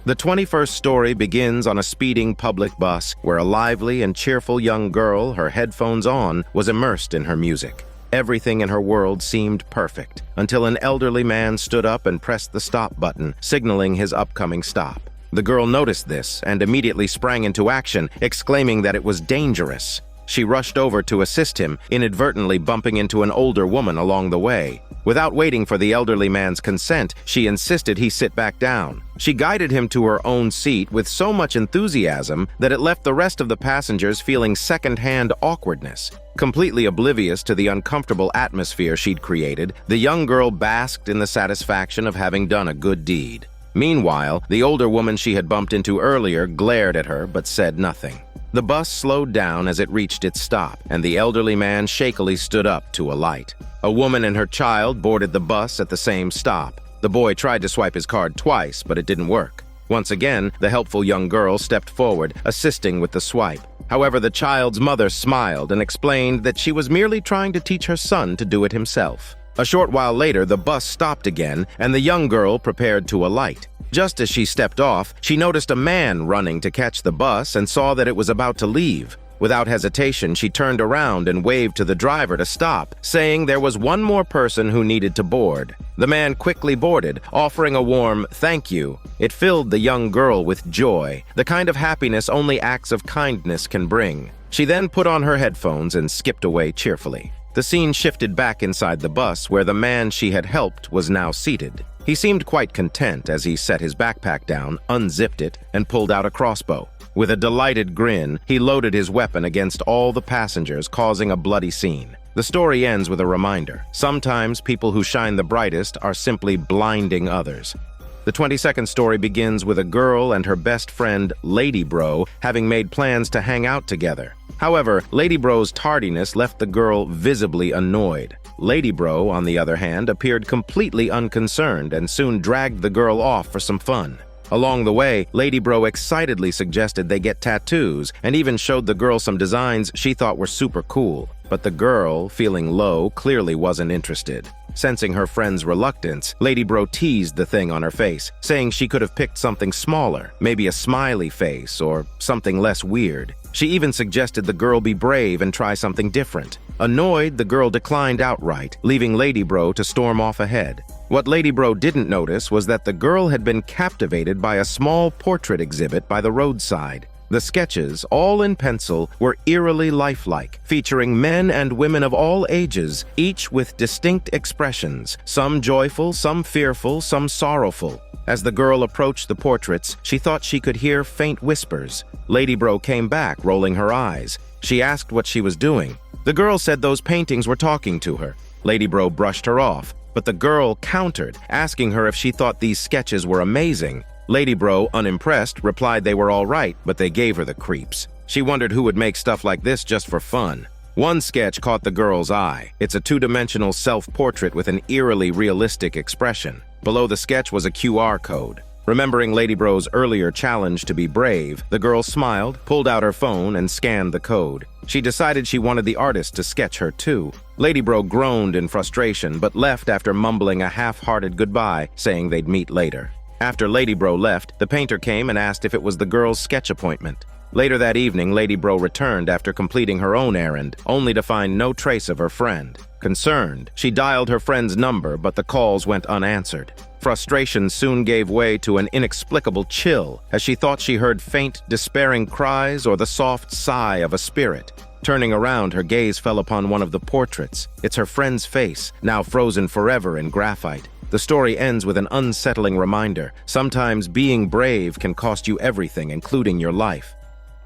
The 21st story begins on a speeding public bus where a lively and cheerful young girl, her headphones on, was immersed in her music. Everything in her world seemed perfect, until an elderly man stood up and pressed the stop button, signaling his upcoming stop. The girl noticed this and immediately sprang into action, exclaiming that it was dangerous. She rushed over to assist him, inadvertently bumping into an older woman along the way. Without waiting for the elderly man's consent, she insisted he sit back down. She guided him to her own seat with so much enthusiasm that it left the rest of the passengers feeling second-hand awkwardness. Completely oblivious to the uncomfortable atmosphere she'd created, the young girl basked in the satisfaction of having done a good deed. Meanwhile, the older woman she had bumped into earlier glared at her but said nothing. The bus slowed down as it reached its stop, and the elderly man shakily stood up to alight. A woman and her child boarded the bus at the same stop. The boy tried to swipe his card twice, but it didn't work. Once again, the helpful young girl stepped forward, assisting with the swipe. However, the child's mother smiled and explained that she was merely trying to teach her son to do it himself. A short while later, the bus stopped again, and the young girl prepared to alight. Just as she stepped off, she noticed a man running to catch the bus and saw that it was about to leave. Without hesitation, she turned around and waved to the driver to stop, saying there was one more person who needed to board. The man quickly boarded, offering a warm "thank you." It filled the young girl with joy, the kind of happiness only acts of kindness can bring. She then put on her headphones and skipped away cheerfully. The scene shifted back inside the bus where the man she had helped was now seated. He seemed quite content as he set his backpack down, unzipped it, and pulled out a crossbow. With a delighted grin, he loaded his weapon against all the passengers, causing a bloody scene. The story ends with a reminder. Sometimes people who shine the brightest are simply blinding others. The 22nd story begins with a girl and her best friend, Lady Bro, having made plans to hang out together. However, Lady Bro's tardiness left the girl visibly annoyed. Lady Bro, on the other hand, appeared completely unconcerned and soon dragged the girl off for some fun. Along the way, Lady Bro excitedly suggested they get tattoos and even showed the girl some designs she thought were super cool. But the girl, feeling low, clearly wasn't interested. Sensing her friend's reluctance, Lady Bro teased the thing on her face, saying she could have picked something smaller, maybe a smiley face or something less weird. She even suggested the girl be brave and try something different. Annoyed, the girl declined outright, leaving Lady Bro to storm off ahead. What Lady Bro didn't notice was that the girl had been captivated by a small portrait exhibit by the roadside. The sketches, all in pencil, were eerily lifelike, featuring men and women of all ages, each with distinct expressions, some joyful, some fearful, some sorrowful. As the girl approached the portraits, she thought she could hear faint whispers. Lady Bro came back, rolling her eyes. She asked what she was doing. The girl said those paintings were talking to her. Lady Bro brushed her off, but the girl countered, asking her if she thought these sketches were amazing. Lady Bro, unimpressed, replied they were all right, but they gave her the creeps. She wondered who would make stuff like this just for fun. One sketch caught the girl's eye. It's a two-dimensional self-portrait with an eerily realistic expression. Below the sketch was a QR code. Remembering Lady Bro's earlier challenge to be brave, the girl smiled, pulled out her phone, and scanned the code. She decided she wanted the artist to sketch her too. Lady Bro groaned in frustration, but left after mumbling a half-hearted goodbye, saying they'd meet later. After Lady Bro left, the painter came and asked if it was the girl's sketch appointment. Later that evening, Lady Bro returned after completing her own errand, only to find no trace of her friend. Concerned, she dialed her friend's number, but the calls went unanswered. Frustration soon gave way to an inexplicable chill, as she thought she heard faint, despairing cries or the soft sigh of a spirit. Turning around, her gaze fell upon one of the portraits. It's her friend's face, now frozen forever in graphite. The story ends with an unsettling reminder. Sometimes being brave can cost you everything, including your life.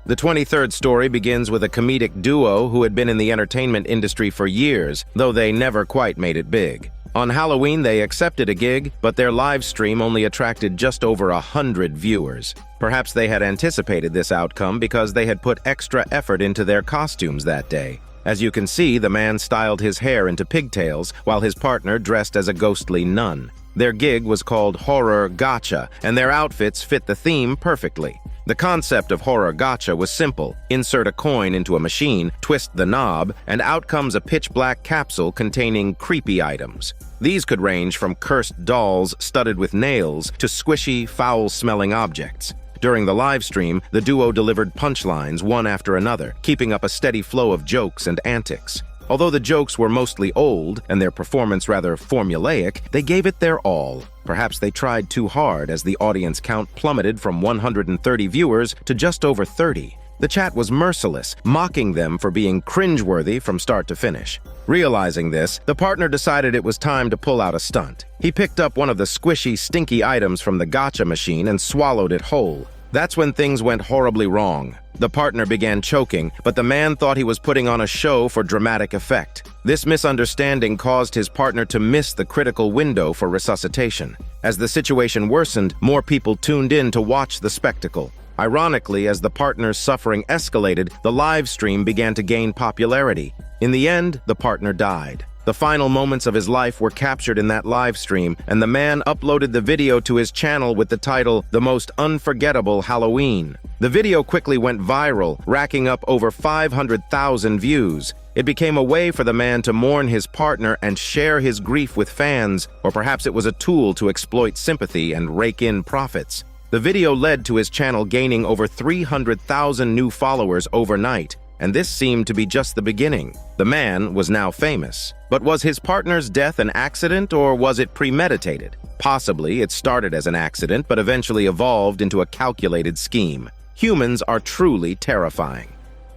The 23rd story begins with a comedic duo who had been in the entertainment industry for years, though they never quite made it big. On Halloween, they accepted a gig, but their live stream only attracted just over 100 viewers. Perhaps they had anticipated this outcome because they had put extra effort into their costumes that day. As you can see, the man styled his hair into pigtails, while his partner dressed as a ghostly nun. Their gig was called Horror Gotcha, and their outfits fit the theme perfectly. The concept of Horror Gotcha was simple. Insert a coin into a machine, twist the knob, and out comes a pitch-black capsule containing creepy items. These could range from cursed dolls studded with nails to squishy, foul-smelling objects. During the live stream, the duo delivered punchlines one after another, keeping up a steady flow of jokes and antics. Although the jokes were mostly old and their performance rather formulaic, they gave it their all. Perhaps they tried too hard as the audience count plummeted from 130 viewers to just over 30. The chat was merciless, mocking them for being cringeworthy from start to finish. Realizing this, the partner decided it was time to pull out a stunt. He picked up one of the squishy, stinky items from the gotcha machine and swallowed it whole. That's when things went horribly wrong. The partner began choking, but the man thought he was putting on a show for dramatic effect. This misunderstanding caused his partner to miss the critical window for resuscitation. As the situation worsened, more people tuned in to watch the spectacle. Ironically, as the partner's suffering escalated, the live stream began to gain popularity. In the end, the partner died. The final moments of his life were captured in that live stream, and the man uploaded the video to his channel with the title, "The Most Unforgettable Halloween." The video quickly went viral, racking up over 500,000 views. It became a way for the man to mourn his partner and share his grief with fans, or perhaps it was a tool to exploit sympathy and rake in profits. The video led to his channel gaining over 300,000 new followers overnight, and this seemed to be just the beginning. The man was now famous. But was his partner's death an accident, or was it premeditated? Possibly it started as an accident, but eventually evolved into a calculated scheme. Humans are truly terrifying.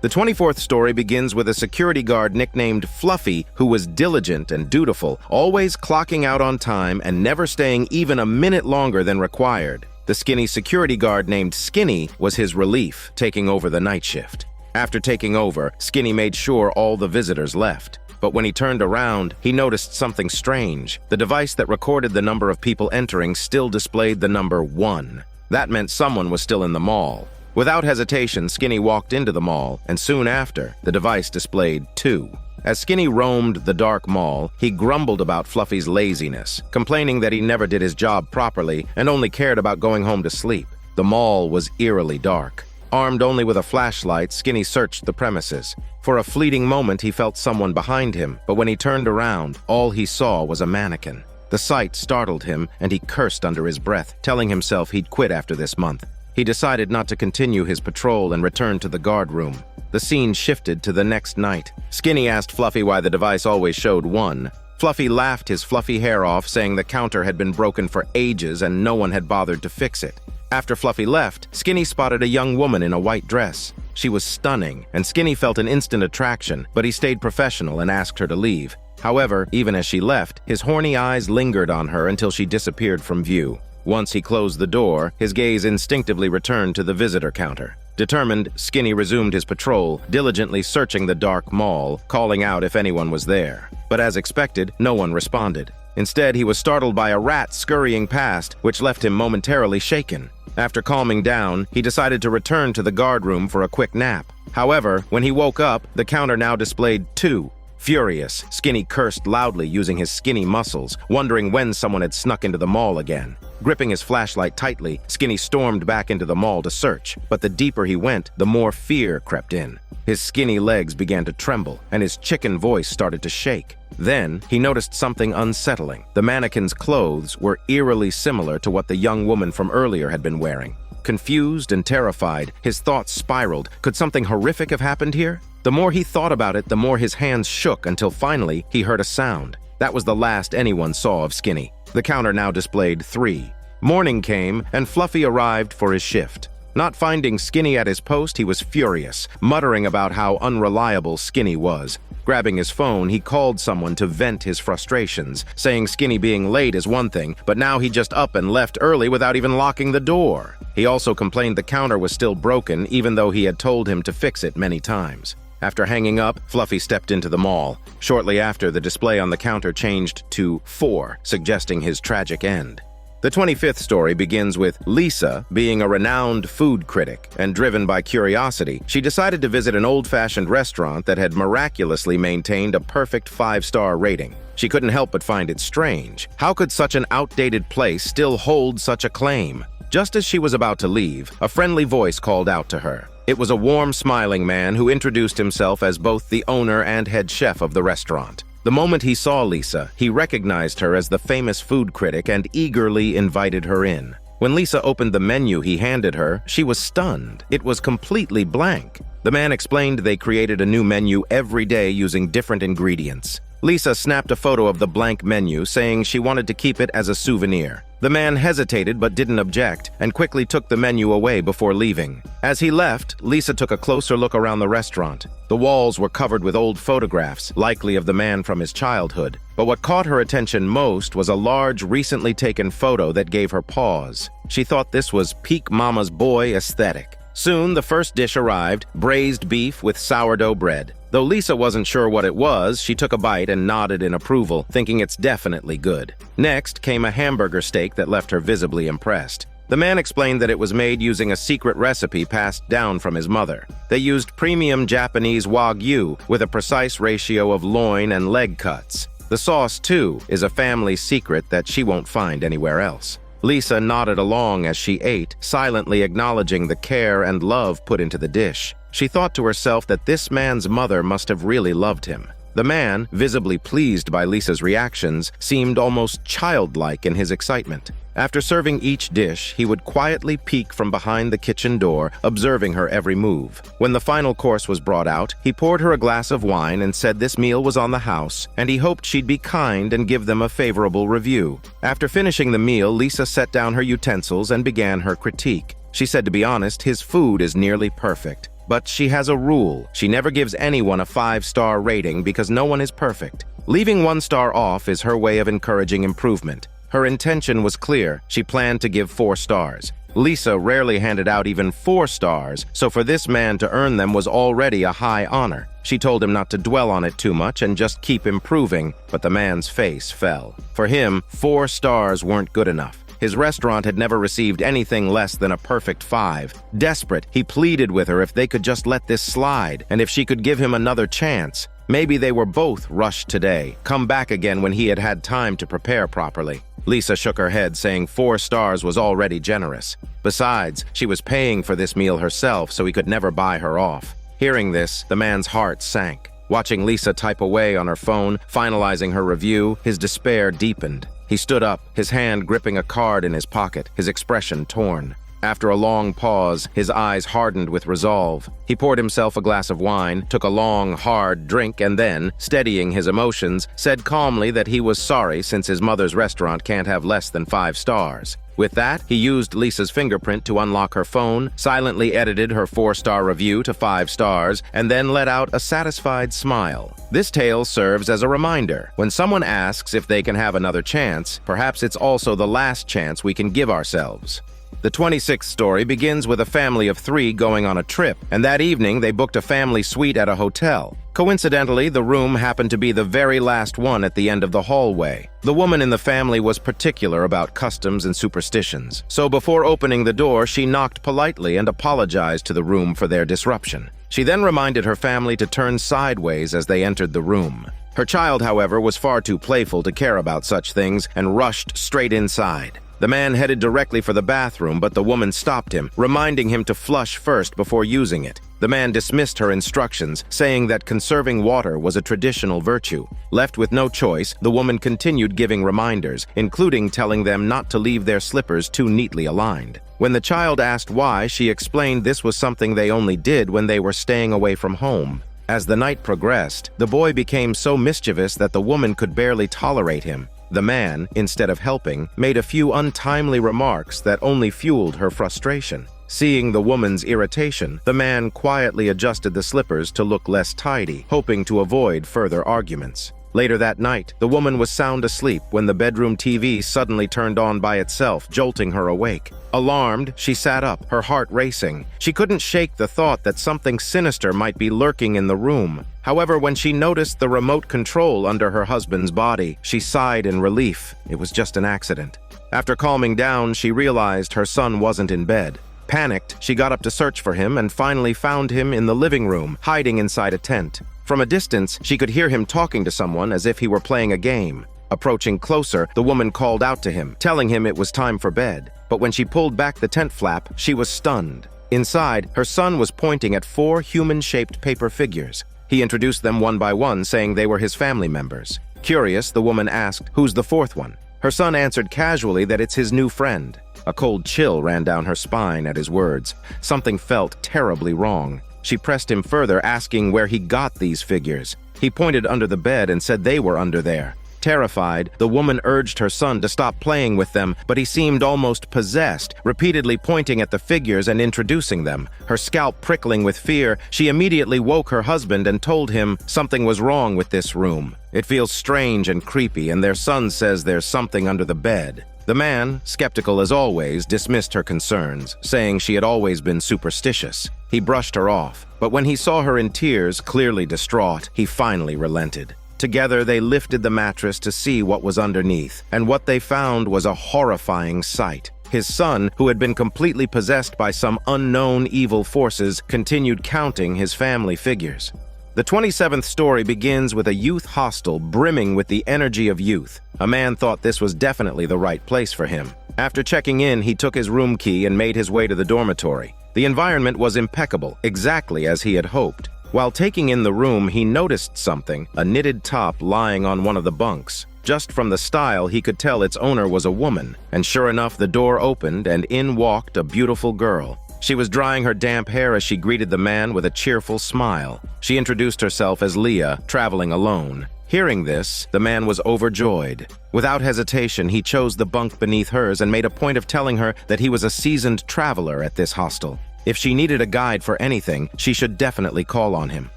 The 24th story begins with a security guard nicknamed Fluffy who was diligent and dutiful, always clocking out on time and never staying even a minute longer than required. The skinny security guard named Skinny was his relief, taking over the night shift. After taking over, Skinny made sure all the visitors left. But when he turned around, he noticed something strange. The device that recorded the number of people entering still displayed the number 1. That meant someone was still in the mall. Without hesitation, Skinny walked into the mall, and soon after, the device displayed 2. As Skinny roamed the dark mall, he grumbled about Fluffy's laziness, complaining that he never did his job properly and only cared about going home to sleep. The mall was eerily dark. Armed only with a flashlight, Skinny searched the premises. For a fleeting moment, he felt someone behind him, but when he turned around, all he saw was a mannequin. The sight startled him, and he cursed under his breath, telling himself he'd quit after this month. He decided not to continue his patrol and returned to the guard room. The scene shifted to the next night. Skinny asked Fluffy why the device always showed 1. Fluffy laughed his fluffy hair off, saying the counter had been broken for ages and no one had bothered to fix it. After Fluffy left, Skinny spotted a young woman in a white dress. She was stunning, and Skinny felt an instant attraction, but he stayed professional and asked her to leave. However, even as she left, his horny eyes lingered on her until she disappeared from view. Once he closed the door, his gaze instinctively returned to the visitor counter. Determined, Skinny resumed his patrol, diligently searching the dark mall, calling out if anyone was there. But as expected, no one responded. Instead, he was startled by a rat scurrying past, which left him momentarily shaken. After calming down, he decided to return to the guard room for a quick nap. However, when he woke up, the counter now displayed 2. Furious, Skinny cursed loudly using his skinny muscles, wondering when someone had snuck into the mall again. Gripping his flashlight tightly, Skinny stormed back into the mall to search, but the deeper he went, the more fear crept in. His skinny legs began to tremble, and his chicken voice started to shake. Then, he noticed something unsettling. The mannequin's clothes were eerily similar to what the young woman from earlier had been wearing. Confused and terrified, his thoughts spiraled. Could something horrific have happened here? The more he thought about it, the more his hands shook until finally he heard a sound. That was the last anyone saw of Skinny. The counter now displayed 3. Morning came, and Fluffy arrived for his shift. Not finding Skinny at his post, he was furious, muttering about how unreliable Skinny was. Grabbing his phone, he called someone to vent his frustrations, saying Skinny being late is one thing, but now he just up and left early without even locking the door. He also complained the counter was still broken, even though he had told him to fix it many times. After hanging up, Fluffy stepped into the mall. Shortly after, the display on the counter changed to 4, suggesting his tragic end. The 25th story begins with Lisa being a renowned food critic, and driven by curiosity, she decided to visit an old-fashioned restaurant that had miraculously maintained a perfect 5-star rating. She couldn't help but find it strange. How could such an outdated place still hold such a claim? Just as she was about to leave, a friendly voice called out to her. It was a warm, smiling man who introduced himself as both the owner and head chef of the restaurant. The moment he saw Lisa, he recognized her as the famous food critic and eagerly invited her in. When Lisa opened the menu he handed her, she was stunned. It was completely blank. The man explained they created a new menu every day using different ingredients. Lisa snapped a photo of the blank menu, saying she wanted to keep it as a souvenir. The man hesitated but didn't object, and quickly took the menu away before leaving. As he left, Lisa took a closer look around the restaurant. The walls were covered with old photographs, likely of the man from his childhood. But what caught her attention most was a large, recently taken photo that gave her pause. She thought this was peak mama's boy aesthetic. Soon, the first dish arrived, braised beef with sourdough bread. Though Lisa wasn't sure what it was, she took a bite and nodded in approval, thinking it's definitely good. Next came a hamburger steak that left her visibly impressed. The man explained that it was made using a secret recipe passed down from his mother. They used premium Japanese Wagyu with a precise ratio of loin and leg cuts. The sauce, too, is a family secret that she won't find anywhere else. Lisa nodded along as she ate, silently acknowledging the care and love put into the dish. She thought to herself that this man's mother must have really loved him. The man, visibly pleased by Lisa's reactions, seemed almost childlike in his excitement. After serving each dish, he would quietly peek from behind the kitchen door, observing her every move. When the final course was brought out, he poured her a glass of wine and said this meal was on the house, and he hoped she'd be kind and give them a favorable review. After finishing the meal, Lisa set down her utensils and began her critique. She said, to be honest, his food is nearly perfect. But she has a rule. She never gives anyone a 5-star rating because no one is perfect. Leaving 1 star off is her way of encouraging improvement. Her intention was clear. She planned to give 4 stars. Lisa rarely handed out even 4 stars, so for this man to earn them was already a high honor. She told him not to dwell on it too much and just keep improving, but the man's face fell. For him, 4 stars weren't good enough. His restaurant had never received anything less than a perfect 5. Desperate, he pleaded with her if they could just let this slide, and if she could give him another chance. Maybe they were both rushed today, come back again when he had had time to prepare properly. Lisa shook her head, saying 4 stars was already generous. Besides, she was paying for this meal herself, so he could never buy her off. Hearing this, the man's heart sank. Watching Lisa type away on her phone, finalizing her review, his despair deepened. He stood up, his hand gripping a card in his pocket, his expression torn. After a long pause, his eyes hardened with resolve. He poured himself a glass of wine, took a long, hard drink, and then, steadying his emotions, said calmly that he was sorry since his mother's restaurant can't have less than 5 stars. With that, he used Lisa's fingerprint to unlock her phone, silently edited her 4-star review to 5 stars, and then let out a satisfied smile. This tale serves as a reminder. When someone asks if they can have another chance, perhaps it's also the last chance we can give ourselves. The 26th story begins with a family of 3 going on a trip, and that evening they booked a family suite at a hotel. Coincidentally, the room happened to be the very last one at the end of the hallway. The woman in the family was particular about customs and superstitions, so before opening the door, she knocked politely and apologized to the room for their disruption. She then reminded her family to turn sideways as they entered the room. Her child, however, was far too playful to care about such things and rushed straight inside. The man headed directly for the bathroom, but the woman stopped him, reminding him to flush first before using it. The man dismissed her instructions, saying that conserving water was a traditional virtue. Left with no choice, the woman continued giving reminders, including telling them not to leave their slippers too neatly aligned. When the child asked why, she explained this was something they only did when they were staying away from home. As the night progressed, the boy became so mischievous that the woman could barely tolerate him. The man, instead of helping, made a few untimely remarks that only fueled her frustration. Seeing the woman's irritation, the man quietly adjusted the slippers to look less tidy, hoping to avoid further arguments. Later that night, the woman was sound asleep when the bedroom TV suddenly turned on by itself, jolting her awake. Alarmed, she sat up, her heart racing. She couldn't shake the thought that something sinister might be lurking in the room. However, when she noticed the remote control under her husband's body, she sighed in relief. It was just an accident. After calming down, she realized her son wasn't in bed. Panicked, she got up to search for him and finally found him in the living room, hiding inside a tent. From a distance, she could hear him talking to someone as if he were playing a game. Approaching closer, the woman called out to him, telling him it was time for bed. But when she pulled back the tent flap, she was stunned. Inside, her son was pointing at 4 human-shaped paper figures. He introduced them one by one, saying they were his family members. Curious, the woman asked, "Who's the 4th one?" Her son answered casually that it's his new friend. A cold chill ran down her spine at his words. Something felt terribly wrong. She pressed him further, asking where he got these figures. He pointed under the bed and said they were under there. Terrified, the woman urged her son to stop playing with them, but he seemed almost possessed, repeatedly pointing at the figures and introducing them. Her scalp prickling with fear, she immediately woke her husband and told him something was wrong with this room. It feels strange and creepy, and their son says there's something under the bed. The man, skeptical as always, dismissed her concerns, saying she had always been superstitious. He brushed her off, but when he saw her in tears, clearly distraught, he finally relented. Together, they lifted the mattress to see what was underneath, and what they found was a horrifying sight. His son, who had been completely possessed by some unknown evil forces, continued counting his family figures. The 27th story begins with a youth hostel brimming with the energy of youth. A man thought this was definitely the right place for him. After checking in, he took his room key and made his way to the dormitory. The environment was impeccable, exactly as he had hoped. While taking in the room, he noticed something, a knitted top lying on one of the bunks. Just from the style, he could tell its owner was a woman, and sure enough, the door opened and in walked a beautiful girl. She was drying her damp hair as she greeted the man with a cheerful smile. She introduced herself as Leah, traveling alone. Hearing this, the man was overjoyed. Without hesitation, he chose the bunk beneath hers and made a point of telling her that he was a seasoned traveler at this hostel. If she needed a guide for anything, she should definitely call on him.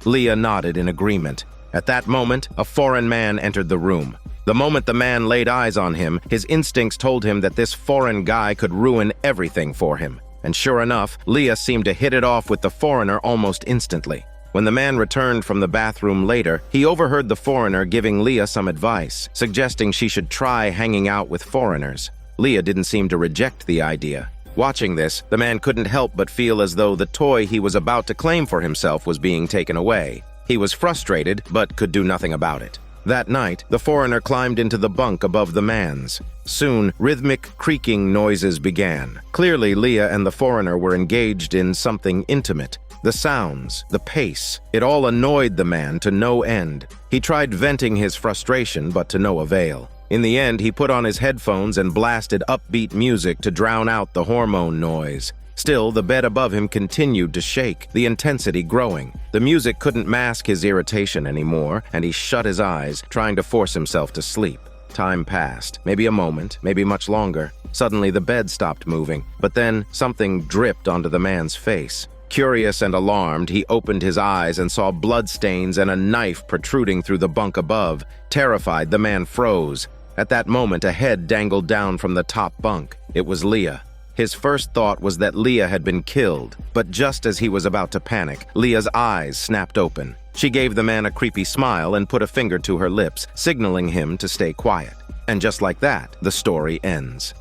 Leah nodded in agreement. At that moment, a foreign man entered the room. The moment the man laid eyes on him, his instincts told him that this foreign guy could ruin everything for him. And sure enough, Leah seemed to hit it off with the foreigner almost instantly. When the man returned from the bathroom later, he overheard the foreigner giving Leah some advice, suggesting she should try hanging out with foreigners. Leah didn't seem to reject the idea. Watching this, the man couldn't help but feel as though the toy he was about to claim for himself was being taken away. He was frustrated, but could do nothing about it. That night, the foreigner climbed into the bunk above the man's. Soon, rhythmic creaking noises began. Clearly, Leah and the foreigner were engaged in something intimate. The sounds, the pace, it all annoyed the man to no end. He tried venting his frustration, but to no avail. In the end, he put on his headphones and blasted upbeat music to drown out the hormone noise. Still, the bed above him continued to shake, the intensity growing. The music couldn't mask his irritation anymore, and he shut his eyes, trying to force himself to sleep. Time passed, maybe a moment, maybe much longer. Suddenly, the bed stopped moving, but then something dripped onto the man's face. Curious and alarmed, he opened his eyes and saw bloodstains and a knife protruding through the bunk above. Terrified, the man froze. At that moment, a head dangled down from the top bunk. It was Leah. His first thought was that Leah had been killed, but just as he was about to panic, Leah's eyes snapped open. She gave the man a creepy smile and put a finger to her lips, signaling him to stay quiet. And just like that, the story ends.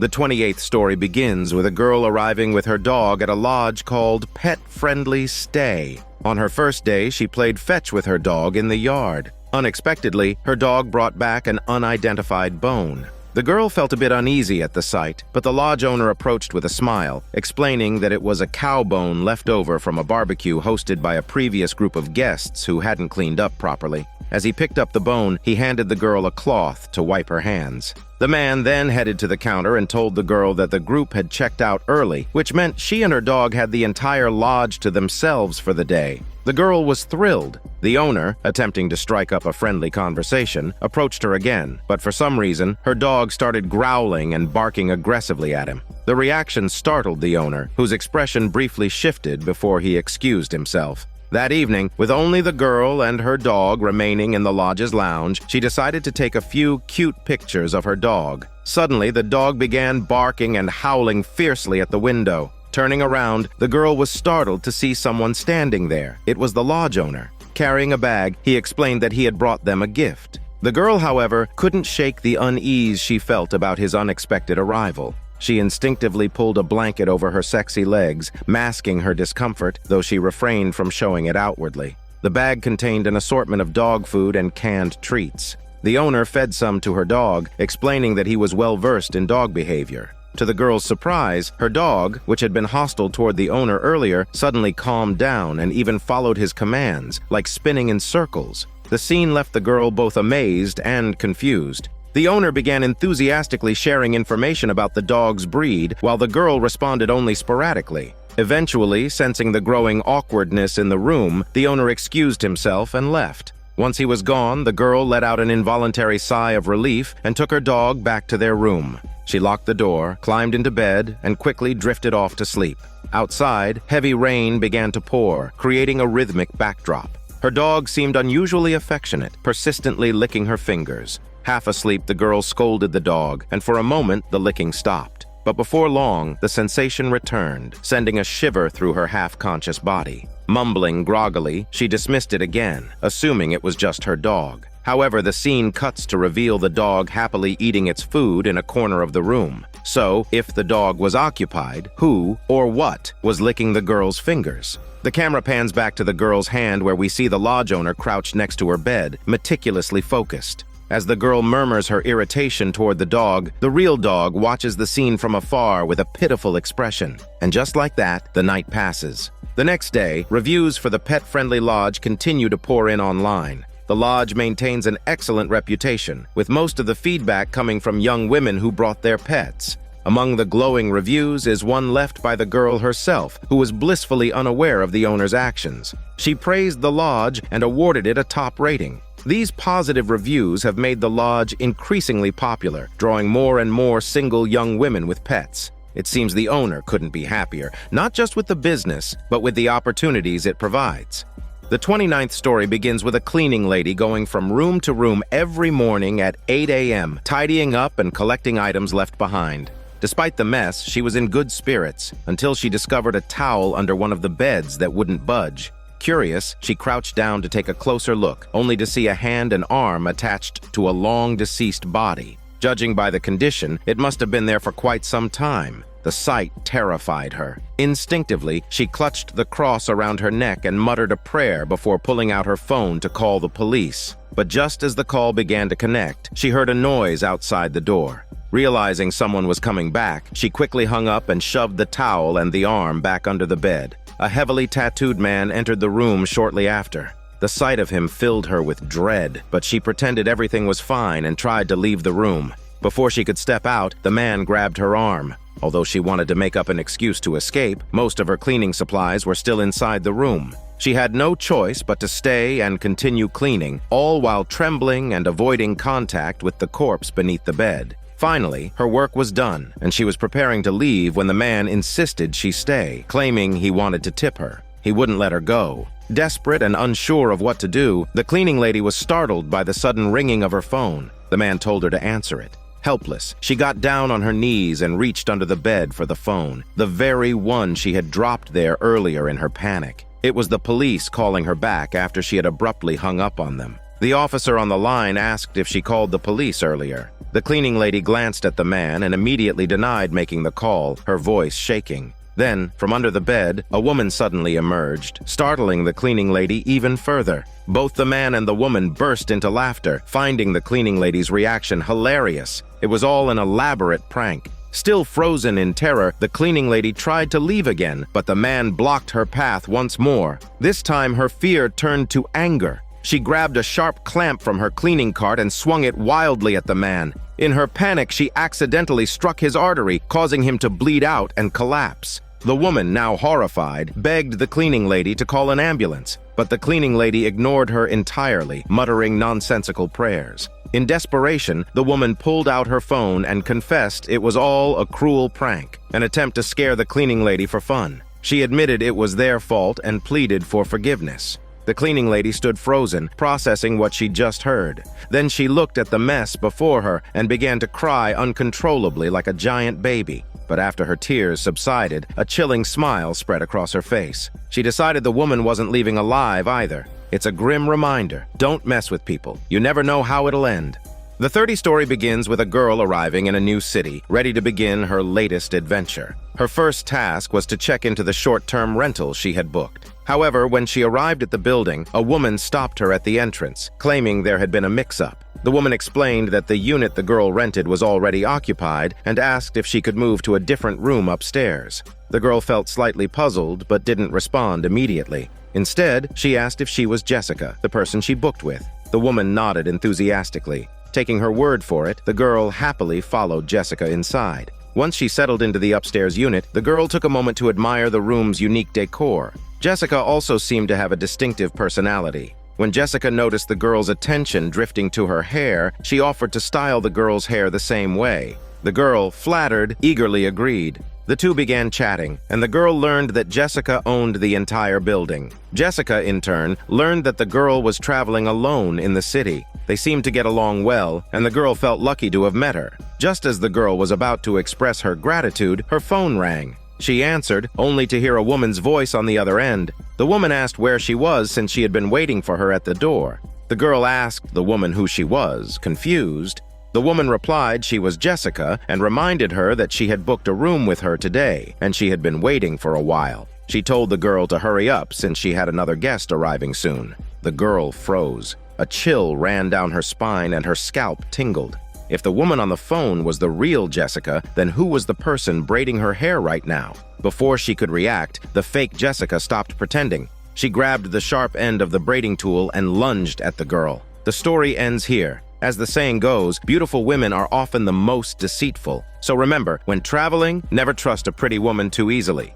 The 28th story begins with a girl arriving with her dog at a lodge called Pet Friendly Stay. On her first day, she played fetch with her dog in the yard. Unexpectedly, her dog brought back an unidentified bone. The girl felt a bit uneasy at the sight, but the lodge owner approached with a smile, explaining that it was a cow bone left over from a barbecue hosted by a previous group of guests who hadn't cleaned up properly. As he picked up the bone, he handed the girl a cloth to wipe her hands. The man then headed to the counter and told the girl that the group had checked out early, which meant she and her dog had the entire lodge to themselves for the day. The girl was thrilled. The owner, attempting to strike up a friendly conversation, approached her again, but for some reason, her dog started growling and barking aggressively at him. The reaction startled the owner, whose expression briefly shifted before he excused himself. That evening, with only the girl and her dog remaining in the lodge's lounge, she decided to take a few cute pictures of her dog. Suddenly, the dog began barking and howling fiercely at the window. Turning around, the girl was startled to see someone standing there. It was the lodge owner. Carrying a bag, he explained that he had brought them a gift. The girl, however, couldn't shake the unease she felt about his unexpected arrival. She instinctively pulled a blanket over her sexy legs, masking her discomfort, though she refrained from showing it outwardly. The bag contained an assortment of dog food and canned treats. The owner fed some to her dog, explaining that he was well-versed in dog behavior. To the girl's surprise, her dog, which had been hostile toward the owner earlier, suddenly calmed down and even followed his commands, like spinning in circles. The scene left the girl both amazed and confused. The owner began enthusiastically sharing information about the dog's breed, while the girl responded only sporadically. Eventually, sensing the growing awkwardness in the room, the owner excused himself and left. Once he was gone, the girl let out an involuntary sigh of relief and took her dog back to their room. She locked the door, climbed into bed, and quickly drifted off to sleep. Outside, heavy rain began to pour, creating a rhythmic backdrop. Her dog seemed unusually affectionate, persistently licking her fingers. Half asleep, the girl scolded the dog, and for a moment, the licking stopped. But before long, the sensation returned, sending a shiver through her half-conscious body. Mumbling groggily, she dismissed it again, assuming it was just her dog. However, the scene cuts to reveal the dog happily eating its food in a corner of the room. So, if the dog was occupied, who or what was licking the girl's fingers? The camera pans back to the girl's hand where we see the lodge owner crouched next to her bed, meticulously focused. As the girl murmurs her irritation toward the dog, the real dog watches the scene from afar with a pitiful expression. And just like that, the night passes. The next day, reviews for the pet-friendly lodge continue to pour in online. The lodge maintains an excellent reputation, with most of the feedback coming from young women who brought their pets. Among the glowing reviews is one left by the girl herself, who was blissfully unaware of the owner's actions. She praised the lodge and awarded it a top rating. These positive reviews have made the lodge increasingly popular, drawing more and more single young women with pets. It seems the owner couldn't be happier, not just with the business, but with the opportunities it provides. The 29th story begins with a cleaning lady going from room to room every morning at 8 a.m., tidying up and collecting items left behind. Despite the mess, she was in good spirits until she discovered a towel under one of the beds that wouldn't budge. Curious, she crouched down to take a closer look, only to see a hand and arm attached to a long-deceased body. Judging by the condition, it must have been there for quite some time. The sight terrified her. Instinctively, she clutched the cross around her neck and muttered a prayer before pulling out her phone to call the police. But just as the call began to connect, she heard a noise outside the door. Realizing someone was coming back, she quickly hung up and shoved the towel and the arm back under the bed. A heavily tattooed man entered the room shortly after. The sight of him filled her with dread, but she pretended everything was fine and tried to leave the room. Before she could step out, the man grabbed her arm. Although she wanted to make up an excuse to escape, most of her cleaning supplies were still inside the room. She had no choice but to stay and continue cleaning, all while trembling and avoiding contact with the corpse beneath the bed. Finally, her work was done, and she was preparing to leave when the man insisted she stay, claiming he wanted to tip her. He wouldn't let her go. Desperate and unsure of what to do, the cleaning lady was startled by the sudden ringing of her phone. The man told her to answer it. Helpless, she got down on her knees and reached under the bed for the phone, the very one she had dropped there earlier in her panic. It was the police calling her back after she had abruptly hung up on them. The officer on the line asked if she called the police earlier. The cleaning lady glanced at the man and immediately denied making the call, her voice shaking. Then, from under the bed, a woman suddenly emerged, startling the cleaning lady even further. Both the man and the woman burst into laughter, finding the cleaning lady's reaction hilarious. It was all an elaborate prank. Still frozen in terror, the cleaning lady tried to leave again, but the man blocked her path once more. This time, her fear turned to anger. She grabbed a sharp clamp from her cleaning cart and swung it wildly at the man. In her panic, she accidentally struck his artery, causing him to bleed out and collapse. The woman, now horrified, begged the cleaning lady to call an ambulance, but the cleaning lady ignored her entirely, muttering nonsensical prayers. In desperation, the woman pulled out her phone and confessed it was all a cruel prank, an attempt to scare the cleaning lady for fun. She admitted it was their fault and pleaded for forgiveness. The cleaning lady stood frozen, processing what she'd just heard. Then she looked at the mess before her and began to cry uncontrollably like a giant baby. But after her tears subsided, a chilling smile spread across her face. She decided the woman wasn't leaving alive either. It's a grim reminder. Don't mess with people. You never know how it'll end. The 30 story begins with a girl arriving in a new city, ready to begin her latest adventure. Her first task was to check into the short-term rental she had booked. However, when she arrived at the building, a woman stopped her at the entrance, claiming there had been a mix-up. The woman explained that the unit the girl rented was already occupied and asked if she could move to a different room upstairs. The girl felt slightly puzzled but didn't respond immediately. Instead, she asked if she was Jessica, the person she booked with. The woman nodded enthusiastically. Taking her word for it, the girl happily followed Jessica inside. Once she settled into the upstairs unit, the girl took a moment to admire the room's unique decor. Jessica also seemed to have a distinctive personality. When Jessica noticed the girl's attention drifting to her hair, she offered to style the girl's hair the same way. The girl, flattered, eagerly agreed. The two began chatting, and the girl learned that Jessica owned the entire building. Jessica, in turn, learned that the girl was traveling alone in the city. They seemed to get along well, and the girl felt lucky to have met her. Just as the girl was about to express her gratitude, her phone rang. She answered, only to hear a woman's voice on the other end. The woman asked where she was since she had been waiting for her at the door. The girl asked the woman who she was, confused. The woman replied she was Jessica and reminded her that she had booked a room with her today, and she had been waiting for a while. She told the girl to hurry up since she had another guest arriving soon. The girl froze. A chill ran down her spine and her scalp tingled. If the woman on the phone was the real Jessica, then who was the person braiding her hair right now? Before she could react, the fake Jessica stopped pretending. She grabbed the sharp end of the braiding tool and lunged at the girl. The story ends here. As the saying goes, beautiful women are often the most deceitful. So remember, when traveling, never trust a pretty woman too easily.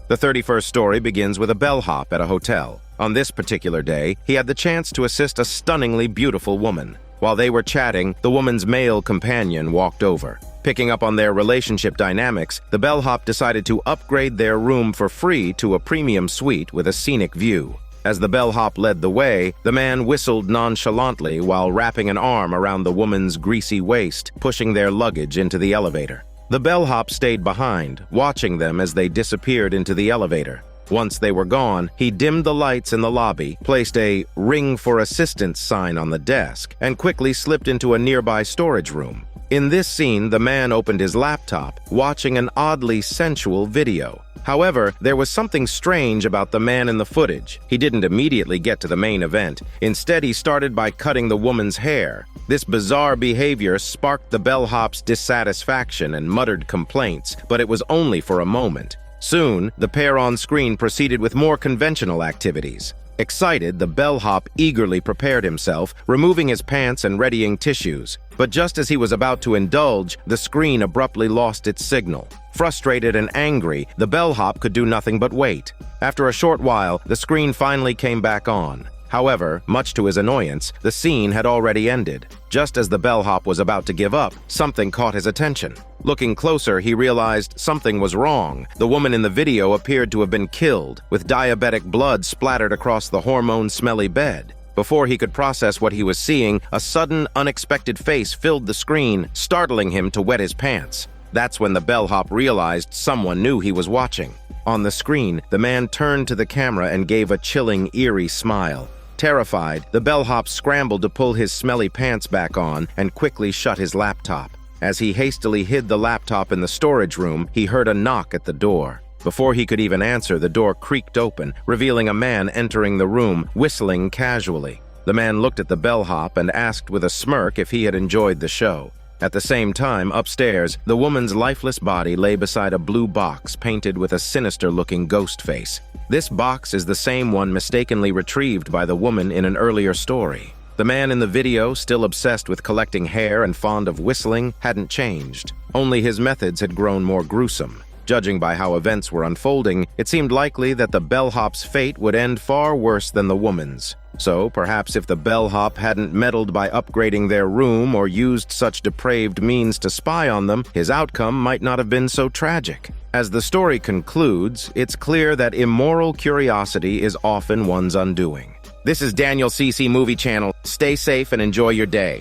The 31st story begins with a bellhop at a hotel. On this particular day, he had the chance to assist a stunningly beautiful woman. While they were chatting, the woman's male companion walked over. Picking up on their relationship dynamics, the bellhop decided to upgrade their room for free to a premium suite with a scenic view. As the bellhop led the way, the man whistled nonchalantly while wrapping an arm around the woman's greasy waist, pushing their luggage into the elevator. The bellhop stayed behind, watching them as they disappeared into the elevator. Once they were gone, he dimmed the lights in the lobby, placed a "Ring for Assistance" sign on the desk, and quickly slipped into a nearby storage room. In this scene, the man opened his laptop, watching an oddly sensual video. However, there was something strange about the man in the footage. He didn't immediately get to the main event. Instead, he started by cutting the woman's hair. This bizarre behavior sparked the bellhop's dissatisfaction and muttered complaints, but it was only for a moment. Soon, the pair on screen proceeded with more conventional activities. Excited, the bellhop eagerly prepared himself, removing his pants and readying tissues. But just as he was about to indulge, the screen abruptly lost its signal. Frustrated and angry, the bellhop could do nothing but wait. After a short while, the screen finally came back on. However, much to his annoyance, the scene had already ended. Just as the bellhop was about to give up, something caught his attention. Looking closer, he realized something was wrong. The woman in the video appeared to have been killed, with diabetic blood splattered across the hormone-smelly bed. Before he could process what he was seeing, a sudden, unexpected face filled the screen, startling him to wet his pants. That's when the bellhop realized someone knew he was watching. On the screen, the man turned to the camera and gave a chilling, eerie smile. Terrified, the bellhop scrambled to pull his smelly pants back on and quickly shut his laptop. As he hastily hid the laptop in the storage room, he heard a knock at the door. Before he could even answer, the door creaked open, revealing a man entering the room, whistling casually. The man looked at the bellhop and asked with a smirk if he had enjoyed the show. At the same time, upstairs, the woman's lifeless body lay beside a blue box painted with a sinister-looking ghost face. This box is the same one mistakenly retrieved by the woman in an earlier story. The man in the video, still obsessed with collecting hair and fond of whistling, hadn't changed. Only his methods had grown more gruesome. Judging by how events were unfolding, it seemed likely that the bellhop's fate would end far worse than the woman's. So, perhaps if the bellhop hadn't meddled by upgrading their room or used such depraved means to spy on them, his outcome might not have been so tragic. As the story concludes, it's clear that immoral curiosity is often one's undoing. This is Daniel CC Movie Channel. Stay safe and enjoy your day.